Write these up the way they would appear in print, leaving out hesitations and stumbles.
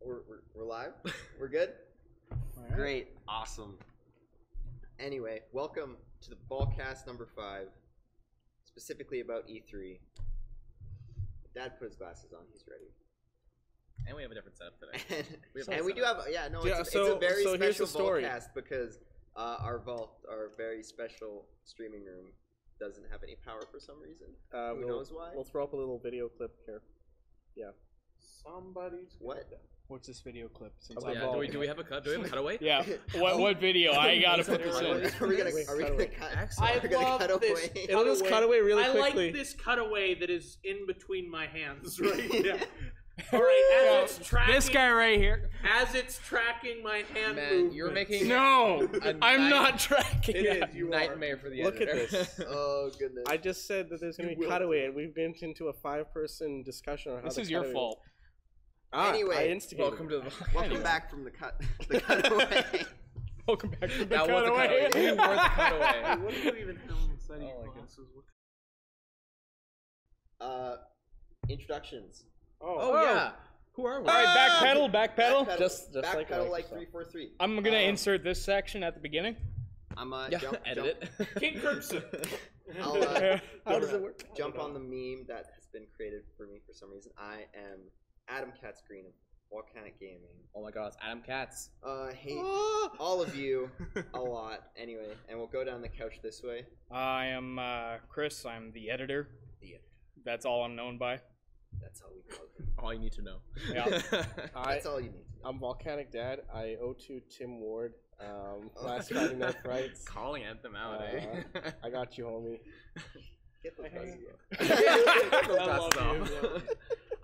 We're live? We're good? Right. Great. Awesome. Anyway, welcome to the Volcast number 5, specifically about E3. Dad put his glasses on, he's ready. And we have a different setup today. We do have, it's a very special Volcast because our very special streaming room doesn't have any power for some reason. Who knows why? We'll throw up a little video clip here. Yeah. Somebody's what? What's this video clip? Since do we have a cut? Do we have a cutaway? Yeah. What video? I gotta put this in. Are we gonna cut? I love this. It'll just cut away really quickly. I like this cutaway that is in between my hands right now. All right, as it's tracking, this guy right here. As it's tracking my hand movement. You're making no. I'm not tracking. It is. You nightmare for the Look editor. at this. Oh goodness. I just said that there's gonna be a cutaway, and we've been into a 5-person discussion on how this is your fault. Anyway, I instigated. Welcome to the welcome back from the cutaway. Welcome back from the that cutaway. Was the cutaway. You were the cutaway. What do you even have inside your glasses? Introductions. Oh yeah. Who are we? All right, backpedal. Just backpedal like 343. I'm gonna insert this section at the beginning. I'm edit it. King Crimson. How does it work? Jump on the meme that has been created for me for some reason. I am Adam Katz Green of Volcanic Gaming. Oh my God, it's Adam Katz. I hate all of you a lot. Anyway, and we'll go down the couch this way. I am Chris. I'm the editor. That's all I'm known by. That's all we call it. All you need to know. Yeah. That's all you need to know. I'm Volcanic Dad. I owe to Tim Ward. Last Friday Night Frights. Calling them out, eh? I got you, homie. Get those glasses off.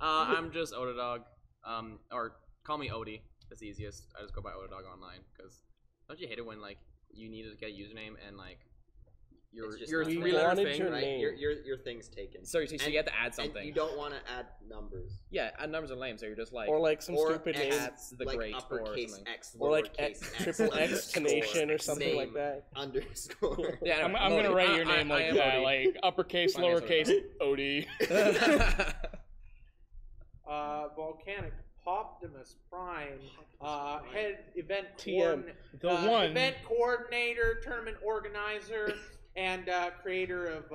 I'm just Odadog. Or call me Odie. That's the easiest. I just go by Odadog online because don't you hate it when like you need to get a username and like your wanted thing, your right? name. Your thing's taken. So you have to add something. And you don't want to add numbers. Yeah, add numbers are lame. So you're just like or like some stupid name, the like great uppercase or X, or like triple X exclamation or something like that. Underscore. Yeah, I'm gonna write your name like that, like uppercase, lowercase, Odie. Volcanic Optimus Prime, head event event coordinator, tournament organizer, and creator of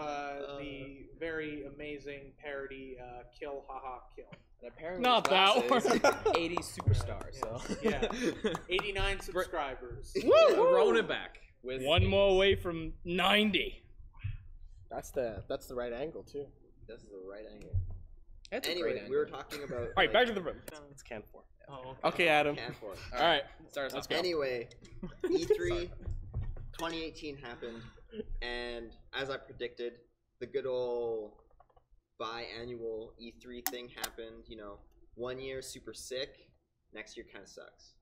the very amazing parody Kill Haha Kill. And apparently not that one. 80s superstar. So yeah, 89 subscribers. Woo! Rolling it back with one more away from 90. That's the right angle too. This is the right angle. That's anyway, we were talking about. All right, back to the room. It's Can 4. Oh, okay, Adam. Can 4. All right, let's go. Anyway, E3 2018 happened, and as I predicted, the good old biannual E3 thing happened. You know, 1 year super sick, next year kind of sucks.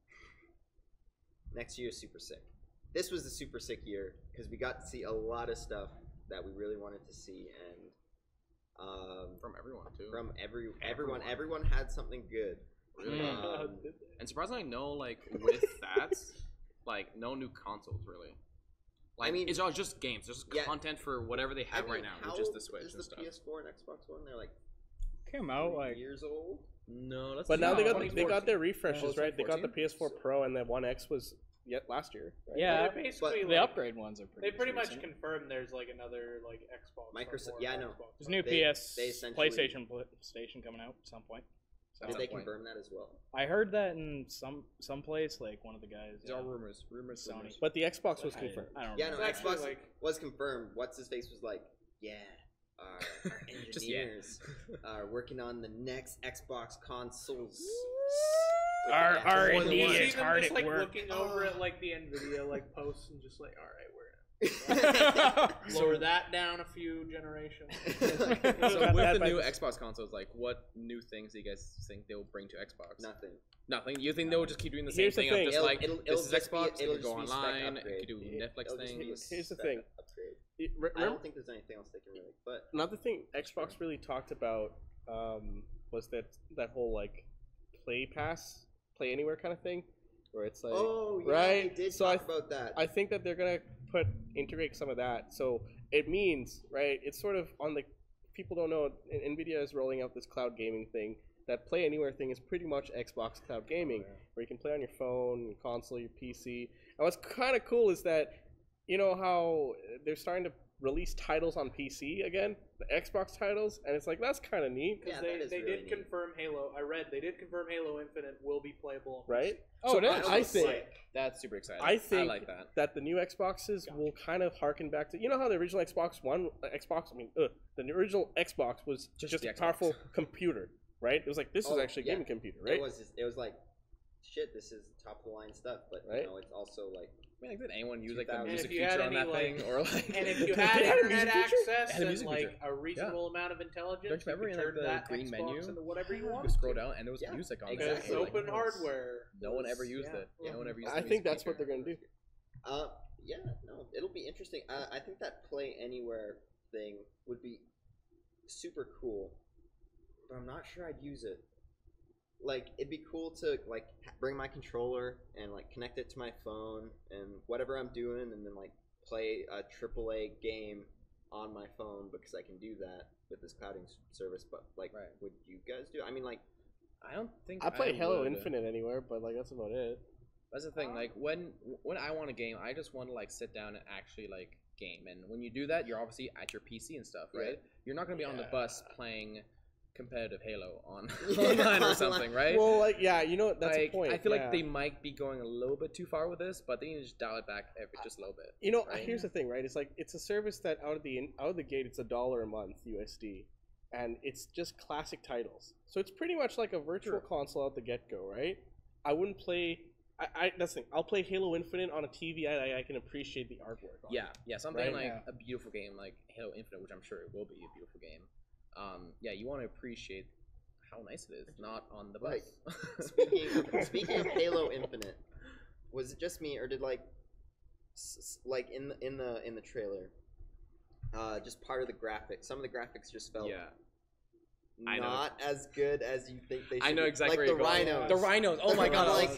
Next year super sick. This was the super sick year because we got to see a lot of stuff that we really wanted to see, and from everyone too. From everyone had something good. Really? And surprisingly, no like with that, like no new consoles really. Like, I mean, it's all just games, just content for whatever they have right now, which is the Switch and stuff. Is the PS4 and Xbox One? They're like came out like years old. No, that's but now they got their refreshes, right? They got the PS4 Pro and the One X was last year. Right? Yeah, basically the upgrade ones are pretty. They pretty much confirmed there's like another like Xbox. Microsoft, yeah, I know. There's new PlayStation station coming out at some point. So did they confirm that as well? I heard that in some place, like one of the guys. These are rumors. Sony. But the Xbox was confirmed. I don't know. Yeah, no, Xbox was confirmed. What's his face was like, yeah, our engineers are working on the next Xbox consoles. Our R&D is hard at work. Looking over at like the NVIDIA like posts and just like, all right, we're lower that down a few generations. So with the new Xbox consoles, like what new things do you guys think they will bring to Xbox? Nothing. You think they will just keep doing the same thing? Of just like this is Xbox. It'll go online. It can do Netflix things. Here's the thing. I don't think there's anything else they can really. But another thing Xbox really talked about was that whole like Play Pass, Play Anywhere kind of thing, where it's like right. They did talk about that. I think that they're gonna integrate some of that. So it means, right, it's sort of on the people don't know, NVIDIA is rolling out this cloud gaming thing that Play Anywhere thing is pretty much Xbox cloud gaming, where you can play on your phone, your console, your PC. And what's kind of cool is that, you know how they're starting to release titles on PC again, the Xbox titles, and it's like, that's kind of neat. Because they did confirm Halo. I read they did confirm Halo Infinite will be playable on PC. Right? Oh, so I think that's super exciting. I think like that the new Xboxes will kind of harken back to, you know how the original the original Xbox was just a powerful computer, right? It was like, this is actually a gaming computer, right? It was like, shit, this is top of the line stuff, but you know, it's also like, I mean, did anyone use like the music feature on that thing, or like? And if you had internet access and like a reasonable amount of intelligence, don't you remember in like the green menu into whatever you want. You scroll down and there was music on there. It's open hardware. No one ever used it. No one ever used it. I think that's what they're gonna do. Yeah, no, it'll be interesting. I think that Play Anywhere thing would be super cool, but I'm not sure I'd use it. Like, it'd be cool to like bring my controller and like connect it to my phone and whatever I'm doing, and then like play a AAA game on my phone, because I can do that with this clouding service. But like, would you guys do? I mean, like, I don't think I play Halo Infinite anywhere, but like that's about it. That's the thing. Like when I want a game, I just want to like sit down and actually like game. And when you do that, you're obviously at your PC and stuff, right? You're not gonna be on the bus playing competitive Halo on online or something, right? Well, like, you know, that's like, a point. I feel like they might be going a little bit too far with this, but they need to just dial it back just a little bit. You know, here's the thing, right? It's like, it's a service that out of the gate, it's $1 a month USD, and it's just classic titles. So it's pretty much like a virtual console out the get-go, right? I wouldn't play. That's the thing. I'll play Halo Infinite on a TV. I can appreciate the artwork. Something like a beautiful game like Halo Infinite, which I'm sure it will be a beautiful game. You want to appreciate how nice it is, not on the bus. Speaking of Halo Infinite, was it just me, or did like in the trailer, just part of the graphics, some of the graphics just felt not as good as you think they should. I know exactly like where the rhinos. The rhinos. Oh my god!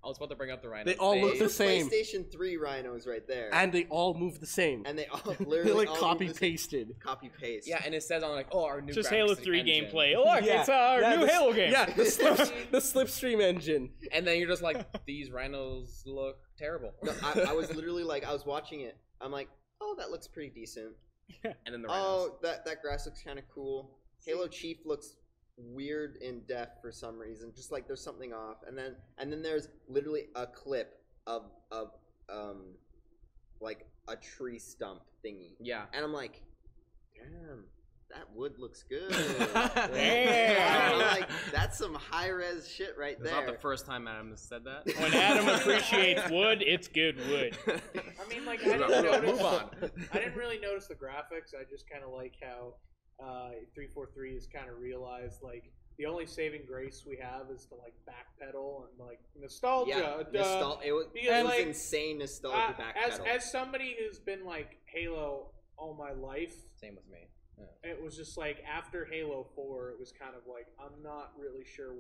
I was about to bring up the rhinos. They all look the same. PlayStation 3 rhinos right there. And they all move the same. And they all literally copy-pasted. Copy-paste. Yeah, and it says on like, our new just Halo 3 engine. gameplay. Look, it's our new Halo game. Yeah, the Slipstream engine. And then you're just like, these rhinos look terrible. No, I was literally like, I was watching it. I'm like, oh, that looks pretty decent. And then the rhinos. Oh, that grass looks kind of cool. Halo Chief looks weird in depth for some reason, just like there's something off, and then there's literally a clip of like a tree stump thingy, and I'm like, damn, that wood looks good. I'm like, that's some high res shit right there. It's not the first time Adam has said that. When Adam appreciates wood, it's good wood. I mean, like, I didn't really notice the graphics. I just kind of like how 343 has kind of realized, like, the only saving grace we have is to like backpedal and like nostalgia. It was insane nostalgia backpedal. As somebody who's been like Halo all my life, same with me. Yeah. It was just like after Halo 4, it was kind of like, I'm not really sure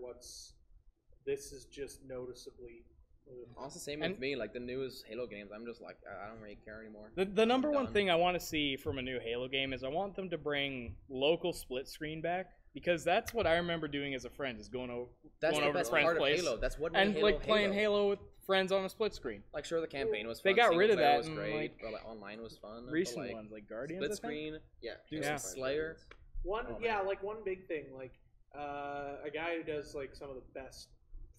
this is just noticeably. Also, same with me. Like the newest Halo games, I'm just like, I don't really care anymore. The number one thing I want to see from a new Halo game is I want them to bring local split screen back, because that's what I remember doing as a friend, is going over to friend's place. Halo. That's what and Halo, like playing Halo with friends on a split screen. Like, sure, the campaign was fun. They got rid of that. Was great. Like, but, like, online was fun. Recent ones like Guardians, split screen. Yeah. Slayer. One big thing, like a guy who does like some of the best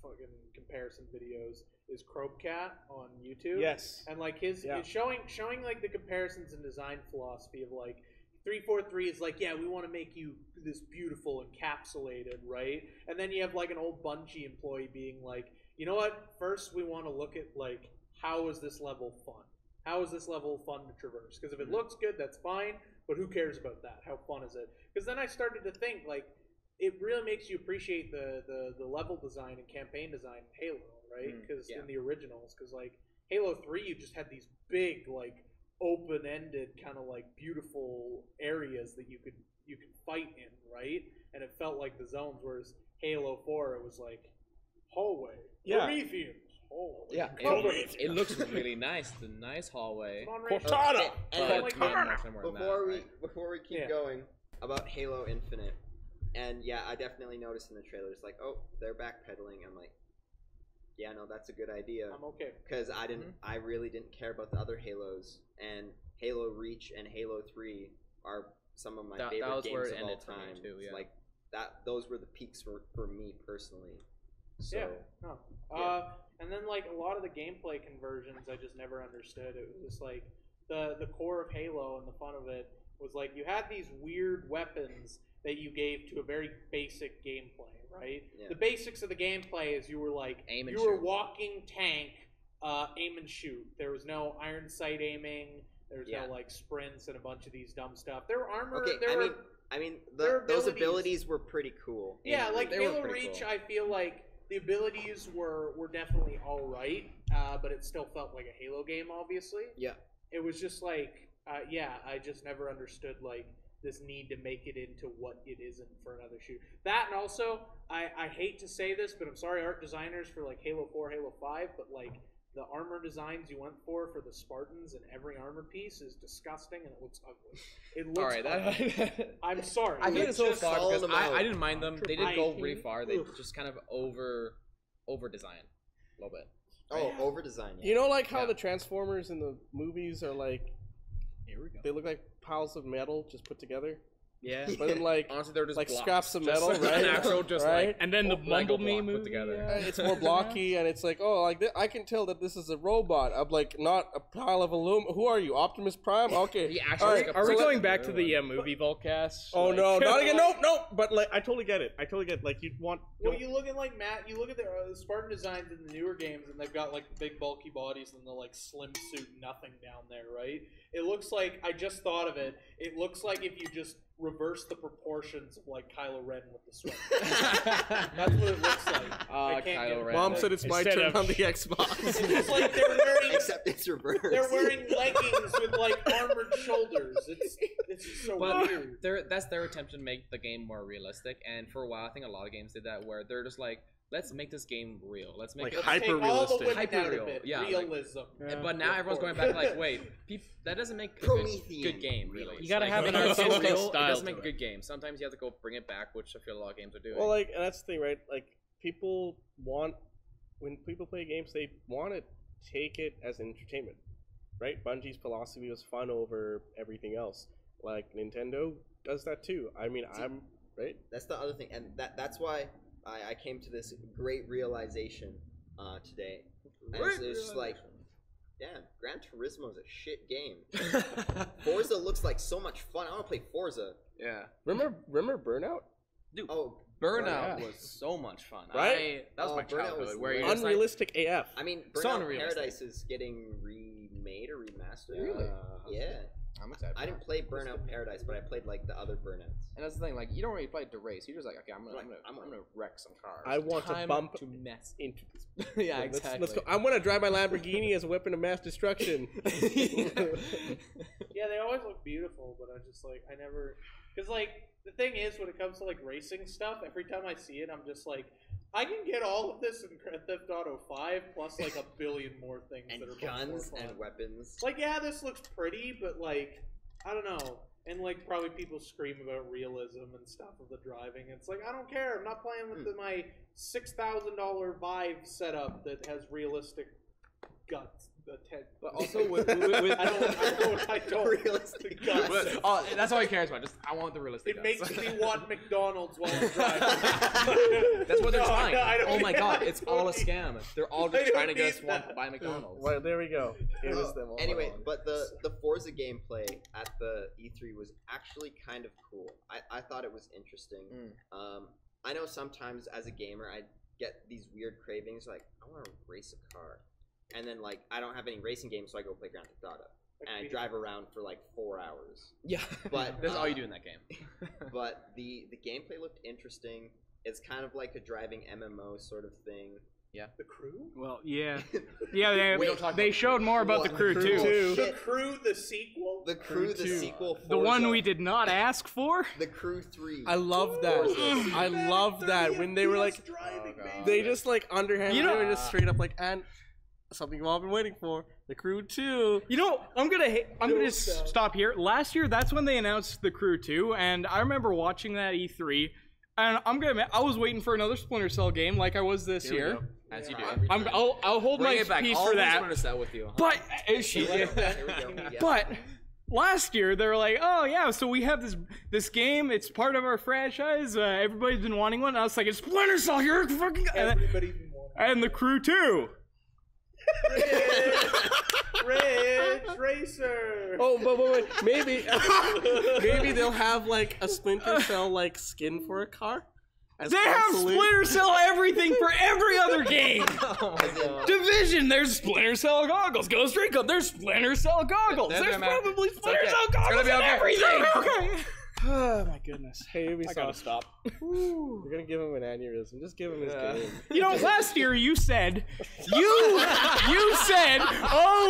fucking comparison videos is Cropecat on YouTube. Yes. And like his showing like the comparisons and design philosophy of like 343 is like, yeah, we want to make you this beautiful encapsulated, right? And then you have like an old Bungie employee being like, you know what? First we want to look at like, how is this level fun? How is this level fun to traverse? Because if it looks good, that's fine. But who cares about that? How fun is it? Because then I started to think, like, it really makes you appreciate the level design and campaign design in Halo, right? Because in the originals, because like Halo 3, you just had these big, like, open-ended kind of like beautiful areas that you could fight in, right? And it felt like the zones. Whereas Halo 4, it was like hallway, Prometheus. Yeah, it looks really nice. The nice hallway. Cortana. Before we keep going about Halo Infinite, And yeah, I definitely noticed in the trailer, it's like, oh, they're backpedaling. I'm like, yeah, no, that's a good idea. I'm okay. Because I really didn't care about the other Halos, and Halo Reach and Halo 3 are some of my favorite games of all time. Too, yeah. Like those were the peaks for me personally. So, and then like a lot of the gameplay conversions, I just never understood. It was just like the core of Halo and the fun of it was like you had these weird weapons that you gave to a very basic gameplay, right? Yeah. The basics of the gameplay is you were like you were walking tank, aim and shoot. There was no iron sight aiming. There was no like sprints and a bunch of these dumb stuff. There were armor. Okay, I mean, those abilities were pretty cool. Yeah, like Halo Reach, cool. I feel like the abilities were definitely all right, but it still felt like a Halo game, obviously. Yeah. It was just like, I just never understood like this need to make it into what it isn't for another shoot. That, and also, I hate to say this, but I'm sorry, art designers for like Halo 4, Halo 5, but like the armor designs you went for the Spartans and every armor piece is disgusting and it looks ugly. It looks ugly. I'm sorry. I made it so far because I didn't mind them. They didn't go really far. They just kind of over designed a little bit. Oh, over design. Yeah. You know, like how the Transformers in the movies are like, here we go. They look like piles of metal just put together. Yeah, but then like honestly, they're just like blocks. scraps of metal, right? Actual, just right? And then the Bumblebee movie, together. It's more blocky, and it's like, oh, like I can tell that this is a robot. I'm like, not a pile of aluminum. Who are you, Optimus Prime? Okay. Are we going back to the movie Volcast? Oh no, not again. Nope. But like, I totally get it. Like you'd want. Well, you look at like Matt. You look at the Spartan designs in the newer games, and they've got like big bulky bodies and the like slim suit nothing down there, right? It looks like I just thought of it. It looks like if you just reverse the proportions of like Kylo Ren with the sweat. That's what it looks like. Kylo Ren. Mom said it's my turn on the Xbox. It's just like they're wearing. Except it's reversed. They're wearing leggings with like armored shoulders. It's so weird. That's their attempt to make the game more realistic. And for a while, I think a lot of games did that, where they're just like, let's make this game real. Let's make it hyper realistic. Hyper real. Yeah, realism. Like, but now everyone's going back like, wait, that doesn't make a good game, really. You gotta have an artistic style. It doesn't make a good game. Sometimes you have to go bring it back, which I feel a lot of games are doing. Well, like, and that's the thing, right? Like, when people play games, they want to take it as entertainment, right? Bungie's philosophy was fun over everything else. Like, Nintendo does that too. I mean, right? That's the other thing, and that's why I came to this great realization today. And it's just like, damn, Gran Turismo is a shit game. Forza looks like so much fun. I want to play Forza. Yeah. Remember Burnout? Dude, Burnout was so much fun. Right? That was my childhood. Where you're unrealistic AF. I mean, Burnout Paradise is getting remade or remastered. Really? Yeah. I'm excited. I didn't play Burnout Paradise, but I played like the other Burnouts. And that's the thing, like you don't really play to race. You're just like, okay, I'm gonna wreck some cars. I want to bump to mess into this. Yeah, exactly. Let's go. I want to drive my Lamborghini as a weapon of mass destruction. Yeah, they always look beautiful, but I just like because like the thing is when it comes to like racing stuff, every time I see it, I'm just like, I can get all of this in Grand Theft Auto 5 plus like a billion more things and that are guns and weapons. Like, yeah, this looks pretty, but like, I don't know. And like, probably people scream about realism and stuff of the driving. It's like, I don't care. I'm not playing with my $6,000 Vive setup that has realistic guts. But also with I don't realistic guts. That's all he cares about. Just I want the realistic. It makes me want McDonald's while I'm driving. That's what they're trying. Oh my god, it's all a scam. They're all just trying to get us to buy McDonald's. Well, there we go. It was them all anyway, but the Forza gameplay at the E3 was actually kind of cool. I thought it was interesting. I know sometimes as a gamer I get these weird cravings like I want to race a car. And then, like, I don't have any racing games, so I go play Grand Theft Auto. And I drive around for, like, 4 hours. Yeah, but that's all you do in that game. But the gameplay looked interesting. It's kind of like a driving MMO sort of thing. Yeah. The Crew? Well, yeah. Yeah, they showed more about the Crew, too. The Crew, the sequel? The Crew, the sequel. Forza. The one we did not ask for? The Crew 3. I love that. I love that. When they were, like, they just, like, underhanded, they were just straight up, like, and... something we've all been waiting for. The Crew 2. You know, I'm gonna stop here. Last year, that's when they announced the Crew 2, and I remember watching that E3, And I'm gonna admit, I was waiting for another Splinter Cell game like I was this year. As you do. I'll hold my peace for that. Splinter Cell with you. But but last year they were like, oh yeah, so we have this game. It's part of our franchise. Everybody's been wanting one. And I was like, it's Splinter Cell. You're fucking. Everybody's been wanting. And the crew too. Ridge Racer. Oh, but wait, maybe they'll have like a Splinter Cell like skin for a car. They have Splinter Cell everything for every other game. Oh my God. Division, there's Splinter Cell goggles. Ghost Recon, there's Splinter Cell goggles. There's probably Splinter Cell goggles and everything. Okay. Oh my goodness. Hey, Ubisoft, I gotta stop. You're gonna give him an aneurysm. Just give him his game. You know, last year you said, oh,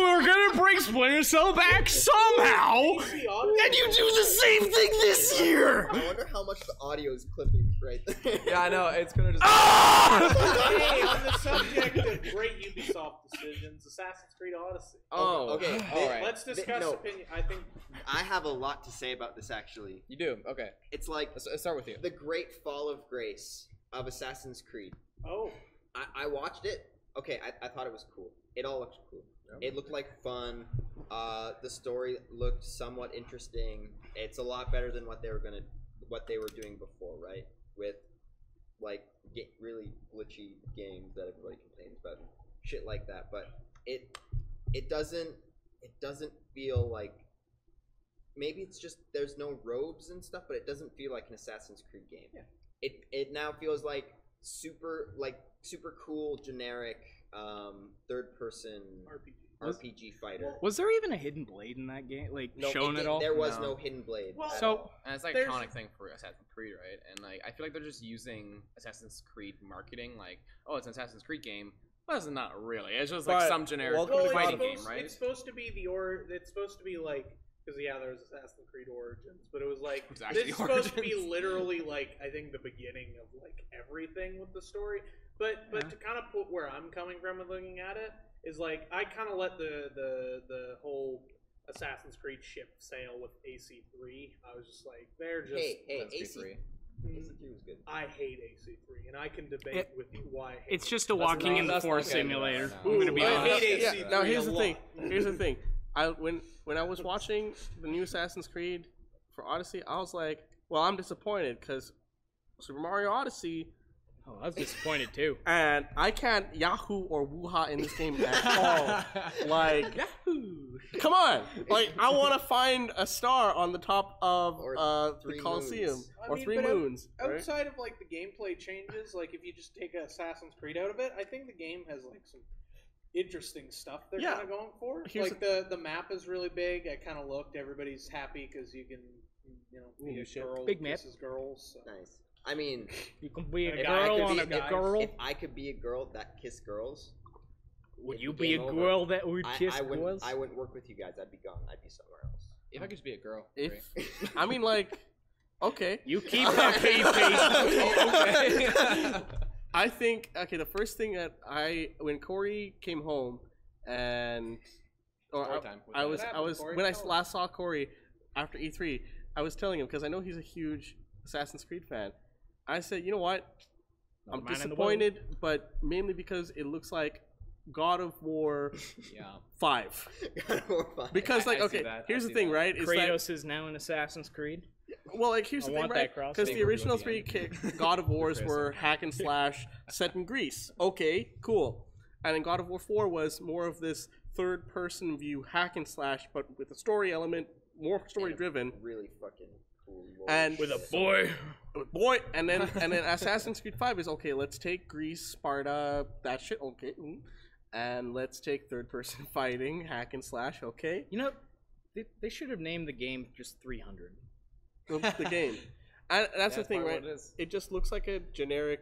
we're gonna bring Splinter Cell back somehow, and you do the same thing this year. I wonder how much the audio is clipping right there. Yeah, I know. It's gonna just. Hey, on the subject of great Ubisoft decisions, Assassin's Creed Odyssey. Oh, okay. All right. Let's discuss opinion. I think I have a lot to say about this actually. You do. Okay. It's like Let's start with you. The great fall of grace of Assassin's Creed. Oh. I watched it. Okay, I thought it was cool. It all looked cool. It looked like fun. The story looked somewhat interesting. It's a lot better than what they were doing before, right? With like really glitchy games that everybody complains about, shit like that. But it doesn't feel like. Maybe it's just there's no robes and stuff, but it doesn't feel like an Assassin's Creed game. Yeah. It now feels like super cool generic third person RPG fighter. Was there even a hidden blade in that game? Like shown at all? There was no hidden blade. Well, so and it's like an iconic thing for Assassin's Creed, right? And like I feel like they're just using Assassin's Creed marketing, like, oh, it's an Assassin's Creed game. Well, it's not really. It's just like some generic fighting game, right? It's supposed to be it's supposed to be like. Because there was Assassin's Creed Origins, but it was like this is supposed to be literally like I think the beginning of like everything with the story. But to kind of put where I'm coming from and looking at it is like I kind of let the whole Assassin's Creed ship sail with AC3. I was just like they're just AC3. AC3 was good. I hate AC3, and I can debate with you why. I hate it's just a walking in the forest simulator. I'm gonna be I honest. hate AC3. Now here's the thing. When I was watching the new Assassin's Creed for Odyssey, I was like, well, I'm disappointed because Super Mario Odyssey. Oh, I was disappointed too. And I can't Yahoo or Wooha in this game at all. Like, Yahoo! Come on! Like, I want to find a star on the top of the Colosseum or three moons. Outside of like the gameplay changes, like if you just take Assassin's Creed out of it, I think the game has like some interesting stuff they're kind of going for. Like the map is really big. I kind of looked. Everybody's happy because you can, be a girl big map. kisses girls. So. Nice. I mean, you can be a girl on a girl. If I could be a girl that kissed girls, would you be a girl that would kiss girls? I wouldn't work with you guys. I'd be gone. I'd be somewhere else. If I could just be a girl. I mean, like, okay. You keep that face. Okay. I think the first thing that when Corey came home and I was when I last saw Corey after E3, I was telling him because I know he's a huge Assassin's Creed fan. I said, you know what? I'm disappointed, but mainly because it looks like God of War 5. God of War 5. Because here's the thing, right? Kratos is now in Assassin's Creed. Well, like here's the thing, right? Because the original 3 God of Wars were hack and slash set in Greece. Okay, cool. And then God of War 4 was more of this third-person view hack and slash, but with a story element, more story-driven. Really fucking cool. And with a boy. And then Assassin's Creed 5 is okay. Let's take Greece, Sparta, that shit. Okay, and let's take third-person fighting, hack and slash. Okay. You know, they should have named the game just 300. The game. And that's the thing, right? It just looks like a generic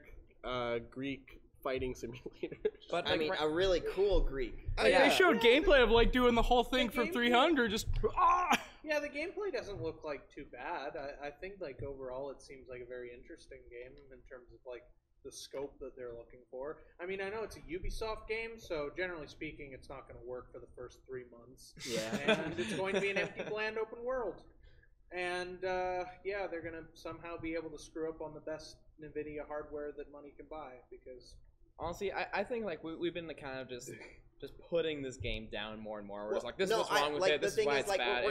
Greek fighting simulator. But I mean, a really cool Greek. They showed gameplay of like doing the whole thing from 300. Just Yeah, the gameplay doesn't look like too bad. I think like overall it seems like a very interesting game in terms of like the scope that they're looking for. I mean, I know it's a Ubisoft game, so generally speaking, it's not going to work for the first 3 months. Yeah. And it's going to be an empty, bland open world. And yeah, they're gonna somehow be able to screw up on the best NVIDIA hardware that money can buy because. Honestly, I think like we've been kind of just putting this game down more and more. We're just like, this is what's wrong with it. This is why it's bad.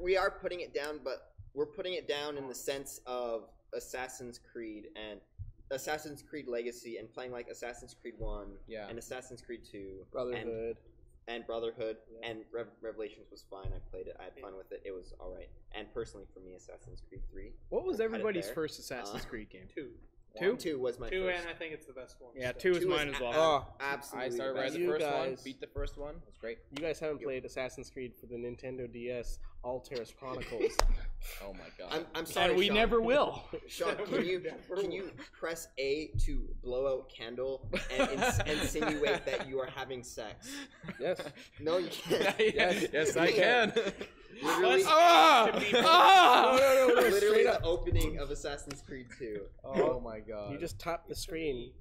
We are putting it down, but we're putting it down in the sense of Assassin's Creed and Assassin's Creed Legacy and playing like Assassin's Creed 1 and Assassin's Creed 2 Brotherhood and Revelations was fine. I played it. I had fun with it. It was all right. And personally, for me, Assassin's Creed 3. What was everybody's first Assassin's Creed game? 2. 2 was my 2, first. and I think it's the best one. Yeah, 2 is mine as well. Oh, absolutely. I started right the first one, beat the first one. It was great. You guys haven't played Assassin's Creed for the Nintendo DS Alterous Chronicles. Oh my god. I'm sorry, and we Sean. never will. Sean, can you press A to blow out candle and insinuate that you are having sex? Yes. No, you can't. Yes, I can. Literally, literally the opening of Assassin's Creed 2. Oh my god. You just tapped the screen.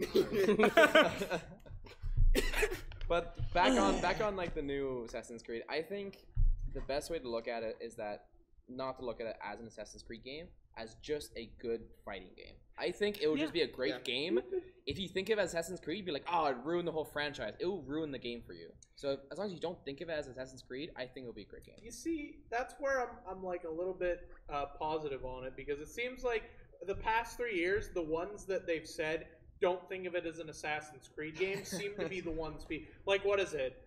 But back on like the new Assassin's Creed, I think the best way to look at it is that not to look at it as an Assassin's Creed game, as just a good fighting game. I think it would just be a great game. If you think of it as Assassin's Creed, you'd be like, oh, it ruined the whole franchise. It will ruin the game for you. So as long as you don't think of it as Assassin's Creed, I think it'll be a great game. You see, that's where I'm like a little bit positive on it, because it seems like the past 3 years, the ones that they've said don't think of it as an Assassin's Creed game seem to be the ones like, what is it?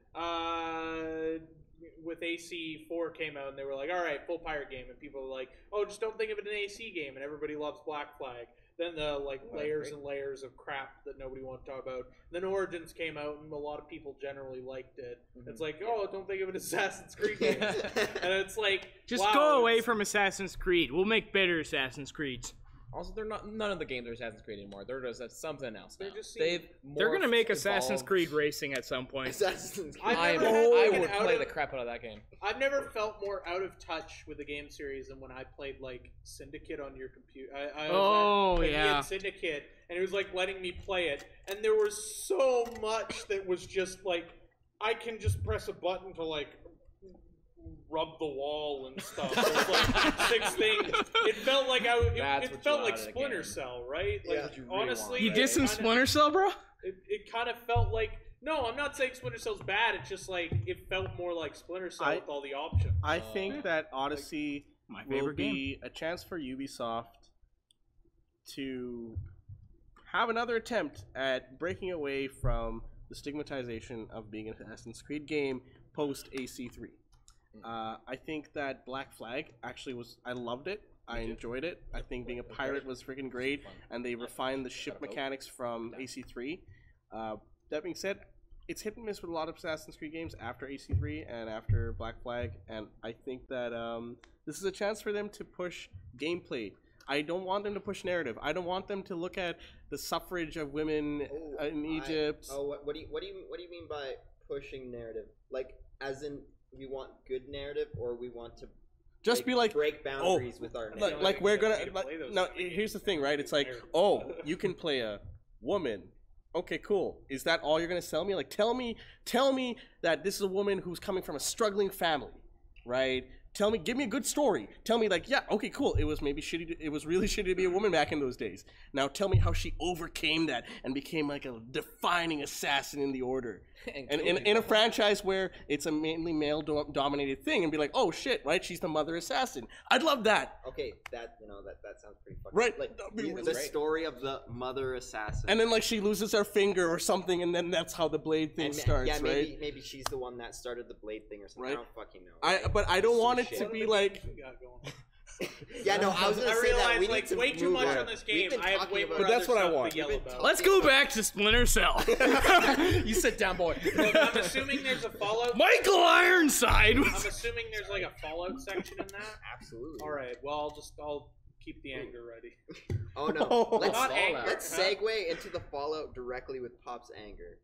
With AC4 came out and they were like, all right, full pirate game, and people were like, oh, just don't think of it an AC game, and everybody loves Black Flag. Then the layers and layers of crap that nobody wanted to talk about. Then Origins came out and a lot of people generally liked it. It's like, oh, don't think of it as Assassin's Creed game. And it's like, just go away from Assassin's Creed. We'll make better Assassin's Creeds. Also, none of the games are Assassin's Creed anymore. They're just something else now. They're gonna make Assassin's Creed Racing at some point. Assassin's Creed. I would play the crap out of that game. I've never felt more out of touch with the game series than when I played like Syndicate on your computer. I was Syndicate, and it was like letting me play it, and there was so much that was just like, I can just press a button to like rub the wall and stuff. It was like 6 things. It felt like it felt like Splinter Cell, right? Like honestly, you did some Splinter Cell, bro. It kind of felt like. No, I'm not saying Splinter Cell's bad. It's just like it felt more like Splinter Cell with all the options. I think that Odyssey will be a chance for Ubisoft to have another attempt at breaking away from the stigmatization of being an Assassin's Creed game post AC3. I think that Black Flag actually was. I loved it. I enjoyed it. I think being a pirate was freaking great, and they refined the ship mechanics from AC3. That being said, it's hit and miss with a lot of Assassin's Creed games after AC3 and after Black Flag, and I think that this is a chance for them to push gameplay. I don't want them to push narrative. I don't want them to look at the suffrage of women in Egypt. What do you mean by pushing narrative? Like, as in, we want good narrative, or we want to just be like break boundaries with our narrative? Like we're gonna no. Here's the thing, right? It's like, oh, you can play a woman. Okay, cool. Is that all you're gonna sell me? Like, tell me that this is a woman who's coming from a struggling family, right? Give me a good story. Tell me, like, yeah, okay, cool. It was maybe shitty. It was really shitty to be a woman back in those days. Now tell me how she overcame that and became like a defining assassin in the Order. And in a franchise where it's a mainly male-dominated thing, and be like, oh shit, right? She's the mother assassin. I'd love that. Okay, that sounds pretty fucking right. Like the story of the mother assassin. And then like she loses her finger or something, and then that's how the blade thing starts. Yeah, right? Maybe she's the one that started the blade thing or something. Right? I don't fucking know. But I don't want it to be like. Yeah, no, I was gonna say that we like way too much on this game. I have way more. But that's what I want. Let's go back to Splinter Cell. You sit down, boy. I'm assuming there's a Fallout. Michael Ironside. I'm assuming there's like a Fallout section in that. Absolutely. All right. Well, I'll keep the anger ready. Oh no. Let's huh? segue into the Fallout directly with Pop's anger.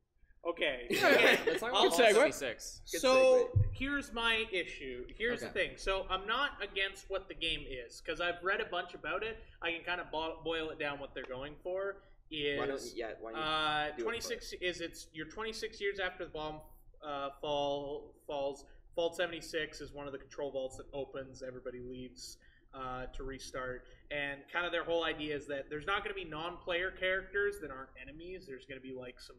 Okay. Let's talk about 76. So here's my issue. Here's the thing. So I'm not against what the game is, because I've read a bunch about it. I can kind of boil it down. What they're going for is 26. You're 26 years after the bomb falls. Vault 76 is one of the control vaults that opens. Everybody leaves. to restart. And kind of their whole idea is that there's not going to be non-player characters that aren't enemies. There's going to be like some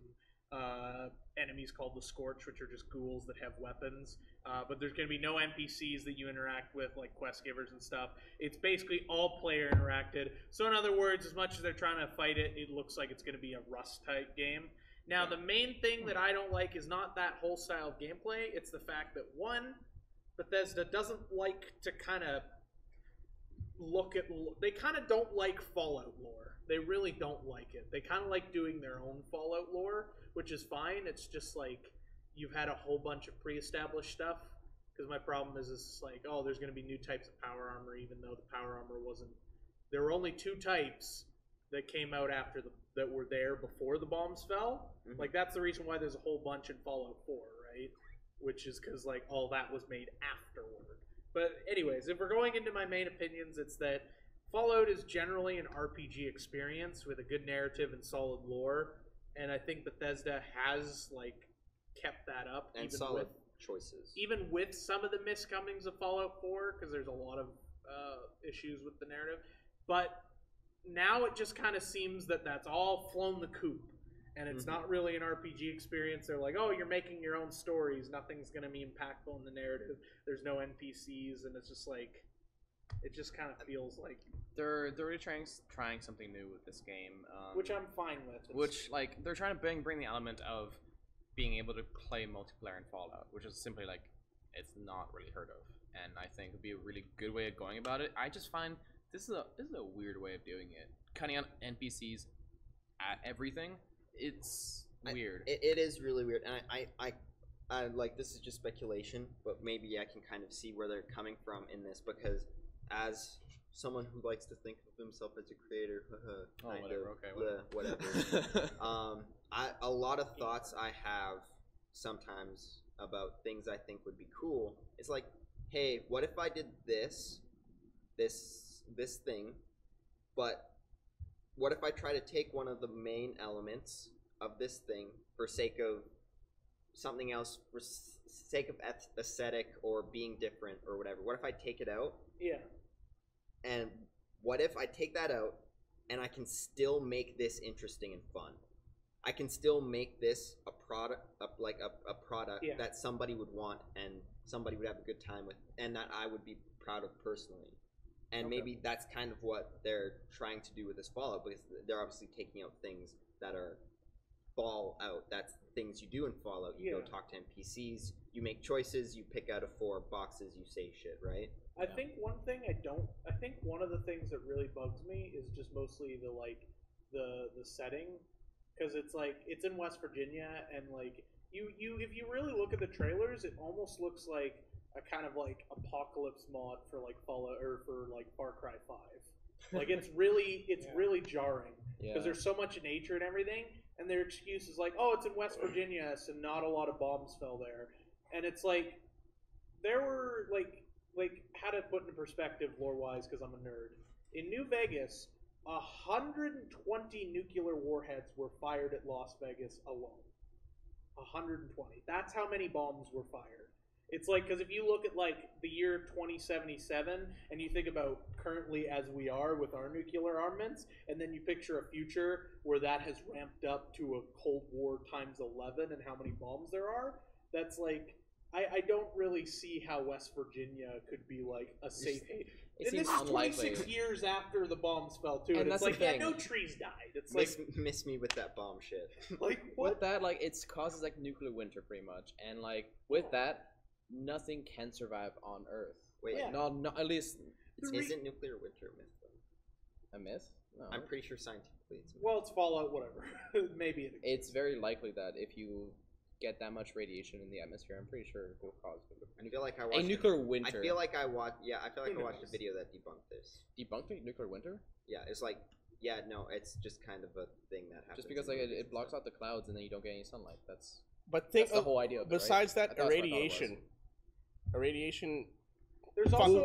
enemies called the Scorch, which are just ghouls that have weapons. But there's going to be no NPCs that you interact with, like quest givers and stuff. It's basically all player interacted. So in other words, as much as they're trying to fight it, it looks like it's going to be a Rust-type game. Now, the main thing that I don't like is not that whole style of gameplay. It's the fact that, one, Bethesda doesn't like to kind of look at... They kind of don't like Fallout lore. They really don't like it. They kind of like doing their own Fallout lore, which is fine. It's just like you've had a whole bunch of pre-established stuff. Because my problem is it's like, oh, there's going to be new types of power armor, even though the power armor wasn't... There were only 2 types that came out after that were there before the bombs fell. Mm-hmm. Like, that's the reason why there's a whole bunch in Fallout 4, right? Which is because, like, all that was made afterward. But anyways, if we're going into my main opinions, it's that Fallout is generally an RPG experience with a good narrative and solid lore. And I think Bethesda has, like, kept that up. And even solid choices. Even with some of the miscomings of Fallout 4, because there's a lot of issues with the narrative. But now it just kind of seems that that's all flown the coop. And it's not really an RPG experience. They're like, oh, you're making your own stories. Nothing's going to be impactful in the narrative. There's no NPCs. And it's just like, it just kind of feels like... They're really trying something new with this game. Which I'm fine with. Which, like, they're trying to bring the element of being able to play multiplayer in Fallout, which is simply, like, it's not really heard of. And I think it would be a really good way of going about it. I just find this is a weird way of doing it. Cutting out NPCs at everything. It's weird. It is really weird, and I like, this is just speculation, but maybe I can kind of see where they're coming from in this, because as someone who likes to think of himself as a creator, whatever. A lot of thoughts I have sometimes about things I think would be cool. It's like, hey, what if I did this thing, but what if I try to take one of the main elements of this thing for sake of something else, for sake of aesthetic or being different or whatever? What if I take it out? Yeah. And what if I take that out and I can still make this interesting and fun? I can still make this a product, that somebody would want and somebody would have a good time with, and that I would be proud of personally. And maybe that's kind of what they're trying to do with this Fallout, because they're obviously taking out things that are Fallout. That's things you do in Fallout. You go talk to NPCs, you make choices, you pick out of 4 boxes, you say shit, right? I think one of the things that really bugs me is just mostly the setting, because it's like, it's in West Virginia, and like if you really look at the trailers, it almost looks like a kind of like apocalypse mod for like Fallout, or for like Far Cry 5. Like, it's really jarring, because there's so much nature and everything, and their excuse is like, oh, it's in West Virginia, so not a lot of bombs fell there. And it's like, there were like how to put into perspective lore-wise, because I'm a nerd. In New Vegas, 120 nuclear warheads were fired at Las Vegas alone. 120. That's how many bombs were fired. It's like, because if you look at like the year 2077 and you think about currently as we are with our nuclear armaments, and then you picture a future where that has ramped up to a Cold War times 11 and how many bombs there are, that's like, I don't really see how West Virginia could be like a safe haven. And this is 26 years after the bombs fell too, and it's like, yeah, no trees died. It's like, miss me with that bomb shit. Like, what? With that, like, it causes like nuclear winter pretty much, and like with that, nothing can survive on Earth. Wait, like, no, at least isn't nuclear winter a myth though? A myth? No. I'm pretty sure scientifically it's a myth. Well, it's Fallout, whatever. Maybe it exists. It's very likely that if you get that much radiation in the atmosphere, I'm pretty sure it will cause I feel like I watched a nuclear winter. I feel like I watched a video that debunked this. Debunked nuclear winter? Yeah, it's like, yeah, no, it's just kind of a thing that happens. Just because like it blocks out the clouds and then you don't get any sunlight. That's think the whole idea of it, besides right? that, irradiation. Irradiation. There's also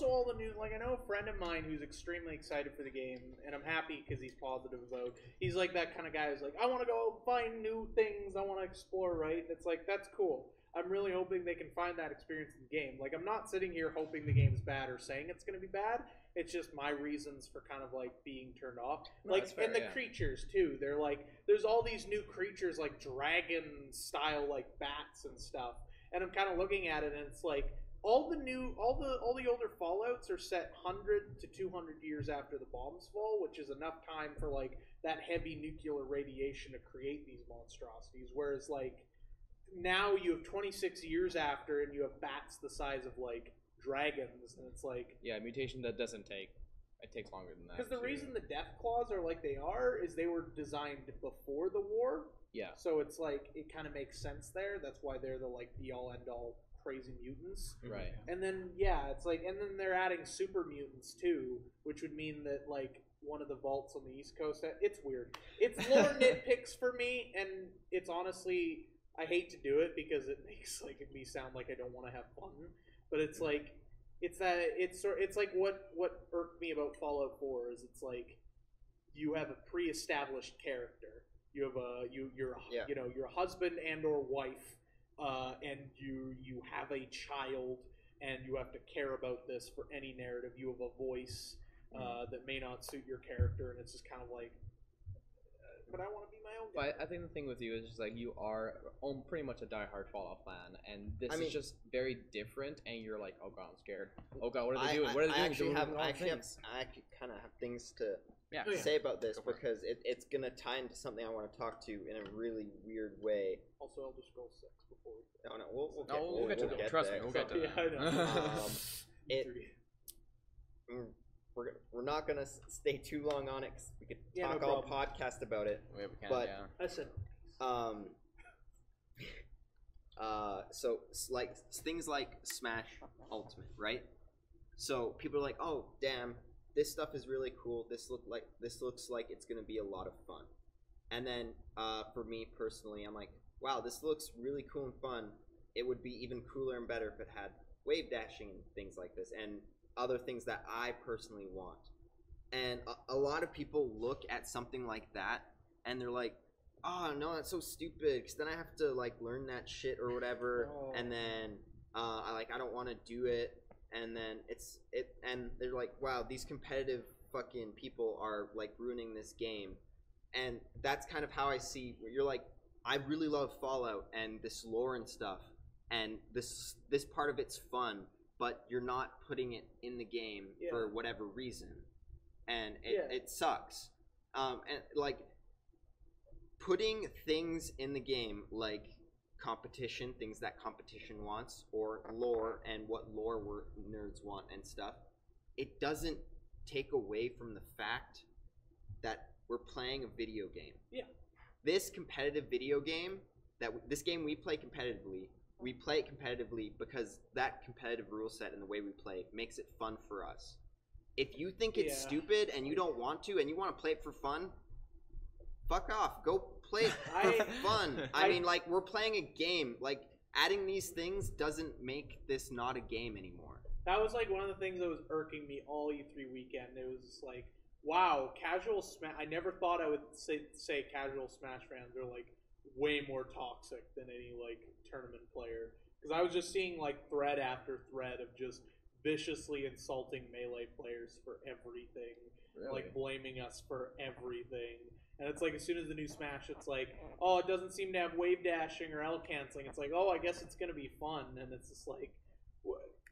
all the new, like, I know a friend of mine who's extremely excited for the game, and I'm happy because he's positive about it. He's like that kind of guy who's like, I want to go find new things, I want to explore, right? It's like, that's cool. I'm really hoping they can find that experience in the game. Like, I'm not sitting here hoping the game's bad or saying it's going to be bad. It's just my reasons for kind of, like, being turned off. No, like, fair, and the creatures, too. They're, like, there's all these new creatures, like, dragon-style, like, bats and stuff. And I'm kind of looking at it, and it's like, all the older Fallouts are set 100 to 200 years after the bombs fall, which is enough time for, like, that heavy nuclear radiation to create these monstrosities. Whereas, like, now you have 26 years after, and you have bats the size of, like, dragons, and it's like... Yeah, mutation that doesn't take... It takes longer than that. Because the reason the death claws are like they are is they were designed before the war. Yeah. So it's like, it kind of makes sense there. That's why they're the, like, be-all, end-all crazy mutants. Right. And then, yeah, it's like... And then they're adding super mutants, too, which would mean that, like, one of the vaults on the East Coast... It's weird. It's lore nitpicks for me, and it's honestly... I hate to do it because it makes like me sound like I don't want to have fun, but it's like it's like what irked me about Fallout 4 is it's like you have a pre-established character. You have you're a husband and or wife, and you have a child, and you have to care about this for any narrative. You have a voice that may not suit your character, and it's just kind of like. But I want to be my own guy. But I think the thing with you is just like you are pretty much a diehard Fallout fan, and this is just very different. And you're like, oh god, I'm scared. Oh god, what are they doing? What are they doing? I kind of have things to say about this because it's gonna tie into something I want to talk to in a really weird way. Also, Elder Scrolls 6 before. We'll get to that. Trust me, we'll get to that. We're not gonna stay too long on it because we could talk all podcast about it. We can, but listen, so like things like Smash Ultimate, right? So people are like, "Oh, damn, this stuff is really cool. This looks like it's gonna be a lot of fun." And then for me personally, I'm like, "Wow, this looks really cool and fun. It would be even cooler and better if it had wave dashing and things like this." And other things that I personally want. And a lot of people look at something like that and they're like, oh no, that's so stupid because then I have to like learn that shit or whatever, and then I don't want to do it, and then and they're like, wow, these competitive fucking people are like ruining this game. And that's kind of how I see where you're like, I really love Fallout and this lore and stuff, and this part of it's fun, but you're not putting it in the game for whatever reason, and it sucks. And like putting things in the game like competition, things that competition wants, or lore and what lore nerds want and stuff, it doesn't take away from the fact that we're playing a video game. Yeah. This competitive video game, this game we play competitively. We play it competitively because that competitive rule set and the way we play it makes it fun for us. If you think it's stupid and you don't want to and you want to play it for fun, fuck off. Go play it for fun. I mean, like, we're playing a game. Like, adding these things doesn't make this not a game anymore. That was, like, one of the things that was irking me all E3 weekend. It was just like, wow, casual Smash... I never thought I would say casual Smash fans are, like, way more toxic than any, like, tournament player. Because I was just seeing, like, thread after thread of just viciously insulting Melee players for everything. Really? Like, blaming us for everything. And it's like, as soon as the new Smash, it's like, oh, it doesn't seem to have wave dashing or L canceling. It's like, oh, I guess it's going to be fun. And it's just like,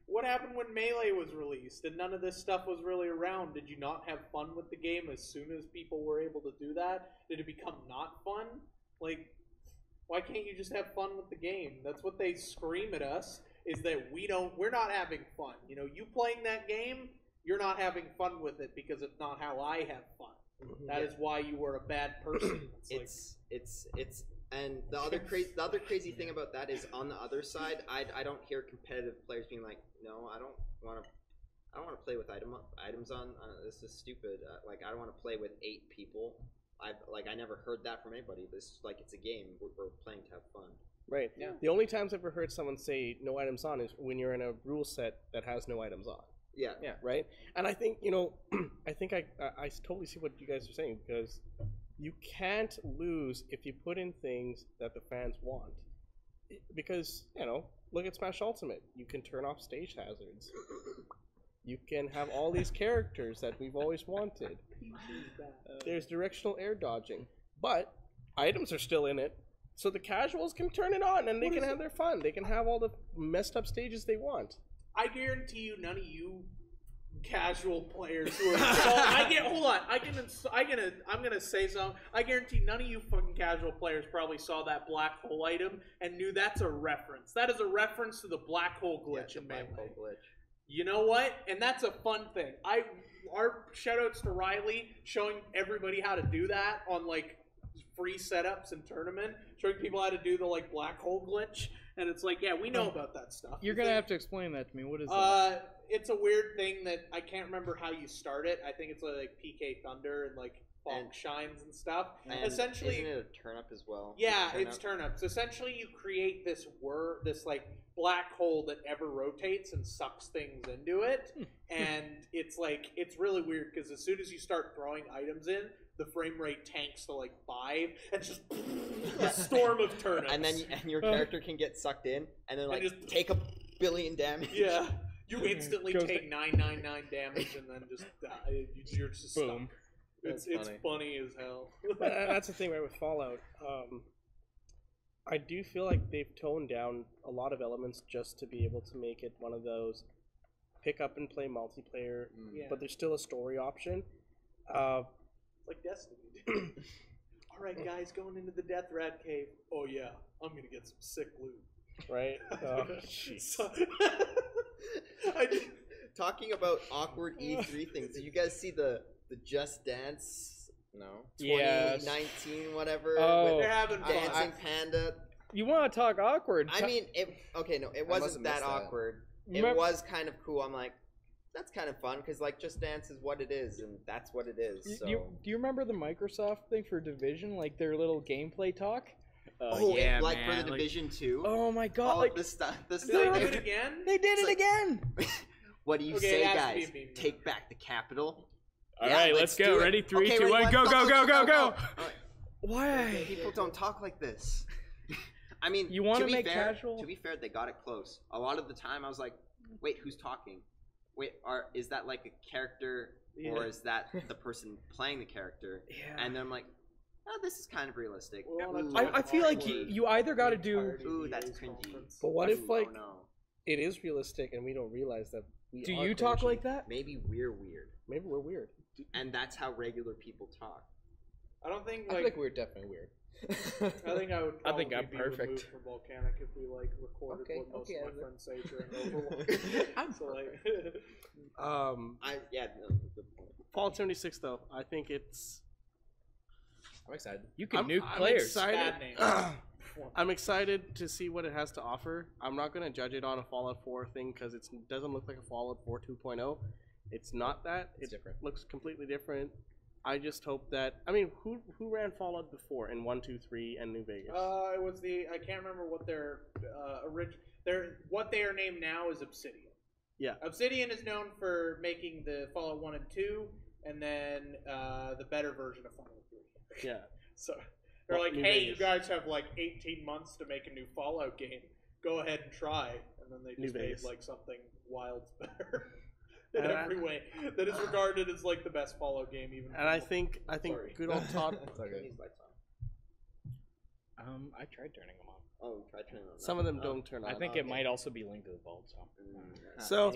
what happened when Melee was released and none of this stuff was really around? Did you not have fun with the game as soon as people were able to do that? Did it become not fun? Like, why can't you just have fun with the game? That's what they scream at us, is that we're not having fun. You know, you playing that game, you're not having fun with it because it's not how I have fun. That is why you were a bad person. And the other crazy thing about that is, on the other side, I don't hear competitive players being like, no, I don't want to play with items on. This is stupid. Like, I don't want to play with 8 people. I never heard that from anybody. This is like, it's a game. We're playing to have fun. Right. Yeah. The only times I've ever heard someone say no items on is when you're in a rule set that has no items on. Yeah. Yeah. Right. And I think, I totally see what you guys are saying, because you can't lose if you put in things that the fans want. because, look at Smash Ultimate. You can turn off stage hazards. You can have all these characters that we've always wanted. There's directional air dodging. But items are still in it. So the casuals can turn it on and they can have their fun. They can have all the messed up stages they want. I guarantee you none of you casual players who are I'm gonna say something. I guarantee none of you fucking casual players probably saw that black hole item and knew that's a reference. That is a reference to the black hole glitch in Melee. You know what? And that's a fun thing. Our shoutouts to Riley showing everybody how to do that on like free setups and tournament, showing people how to do the like black hole glitch, and it's like, yeah, we know about that stuff. You're gonna have to explain that to me. What is that? It's a weird thing that I can't remember how you start it. I think it's like PK Thunder and like Bonk Shines and stuff. And essentially, isn't it a turn up as well? Yeah, it's turn ups. Essentially, you create this like black hole that ever rotates and sucks things into it, and it's really weird because as soon as you start throwing items in, the frame rate tanks to like 5 and just a storm of turnips. And then your character can get sucked in and then like just take a billion damage. Yeah, you instantly take 999 damage and then just die. You're just boom. It's funny as hell. That's the thing, right, with Fallout. I do feel like they've toned down a lot of elements just to be able to make it one of those pick up and play multiplayer, but there's still a story option. Like Destiny. Alright guys, going into the Death Rat Cave. Oh yeah, I'm gonna get some sick loot. Right? Oh, jeez. Talking about awkward E3 things, did you guys see the Just Dance? No. 2019, whatever. Oh. They're having Dancing Panda. You want to talk awkward? I mean, it wasn't that awkward. It was kind of cool. I'm like, that's kind of fun because like Just Dance is what it is, and that's what it is. So. Do you remember the Microsoft thing for Division, like their little gameplay talk? Yeah, like man. For the Division 2. Oh my god! Like this stuff. Did they do it again? They did it again. What do you say, guys? Take back the capital. All right, let's go. Ready? 3, 2, 1, go! Why? People don't talk like this. I mean, you want to make casual? To be fair, they got it close. A lot of the time, I was like, "Wait, who's talking? Wait, is that like a character, or is that the person playing the character?" Yeah. And then I'm like, "Oh, this is kind of realistic." I feel like you either got to do. Ooh, that's cringy. But what if like it is realistic and we don't realize that? Do you talk like that? Maybe we're weird. Maybe we're weird. And that's how regular people talk. I don't think I feel like we're definitely weird. I think I would. I think I'm be perfect. Removed from Volcanic if we like recorded what most of my friends say during Overwatch. I'm so like. Good point. Fallout 76 though, I think it's. I'm excited. You can nuke players. I'm excited to see what it has to offer. I'm not going to judge it on a Fallout 4 thing because it doesn't look like a Fallout 4 2.0. It's not that. It's different. Looks completely different. I just hope that. I mean, who ran Fallout before in 1, 2, 3 and New Vegas? It was I can't remember what their what they are named now is Obsidian. Yeah. Obsidian is known for making the Fallout 1 and 2, and then the better version of Fallout 3. Yeah. So they're like, hey, you guys have like 18 months to make a new Fallout game. Go ahead and try. And then they just made like something wild better. In every way that is regarded as like the best Fallout game, even. And I think good old Todd. I tried turning them on. Oh, try turning them on. Some of them don't turn on. I think it might also be linked to the vault. So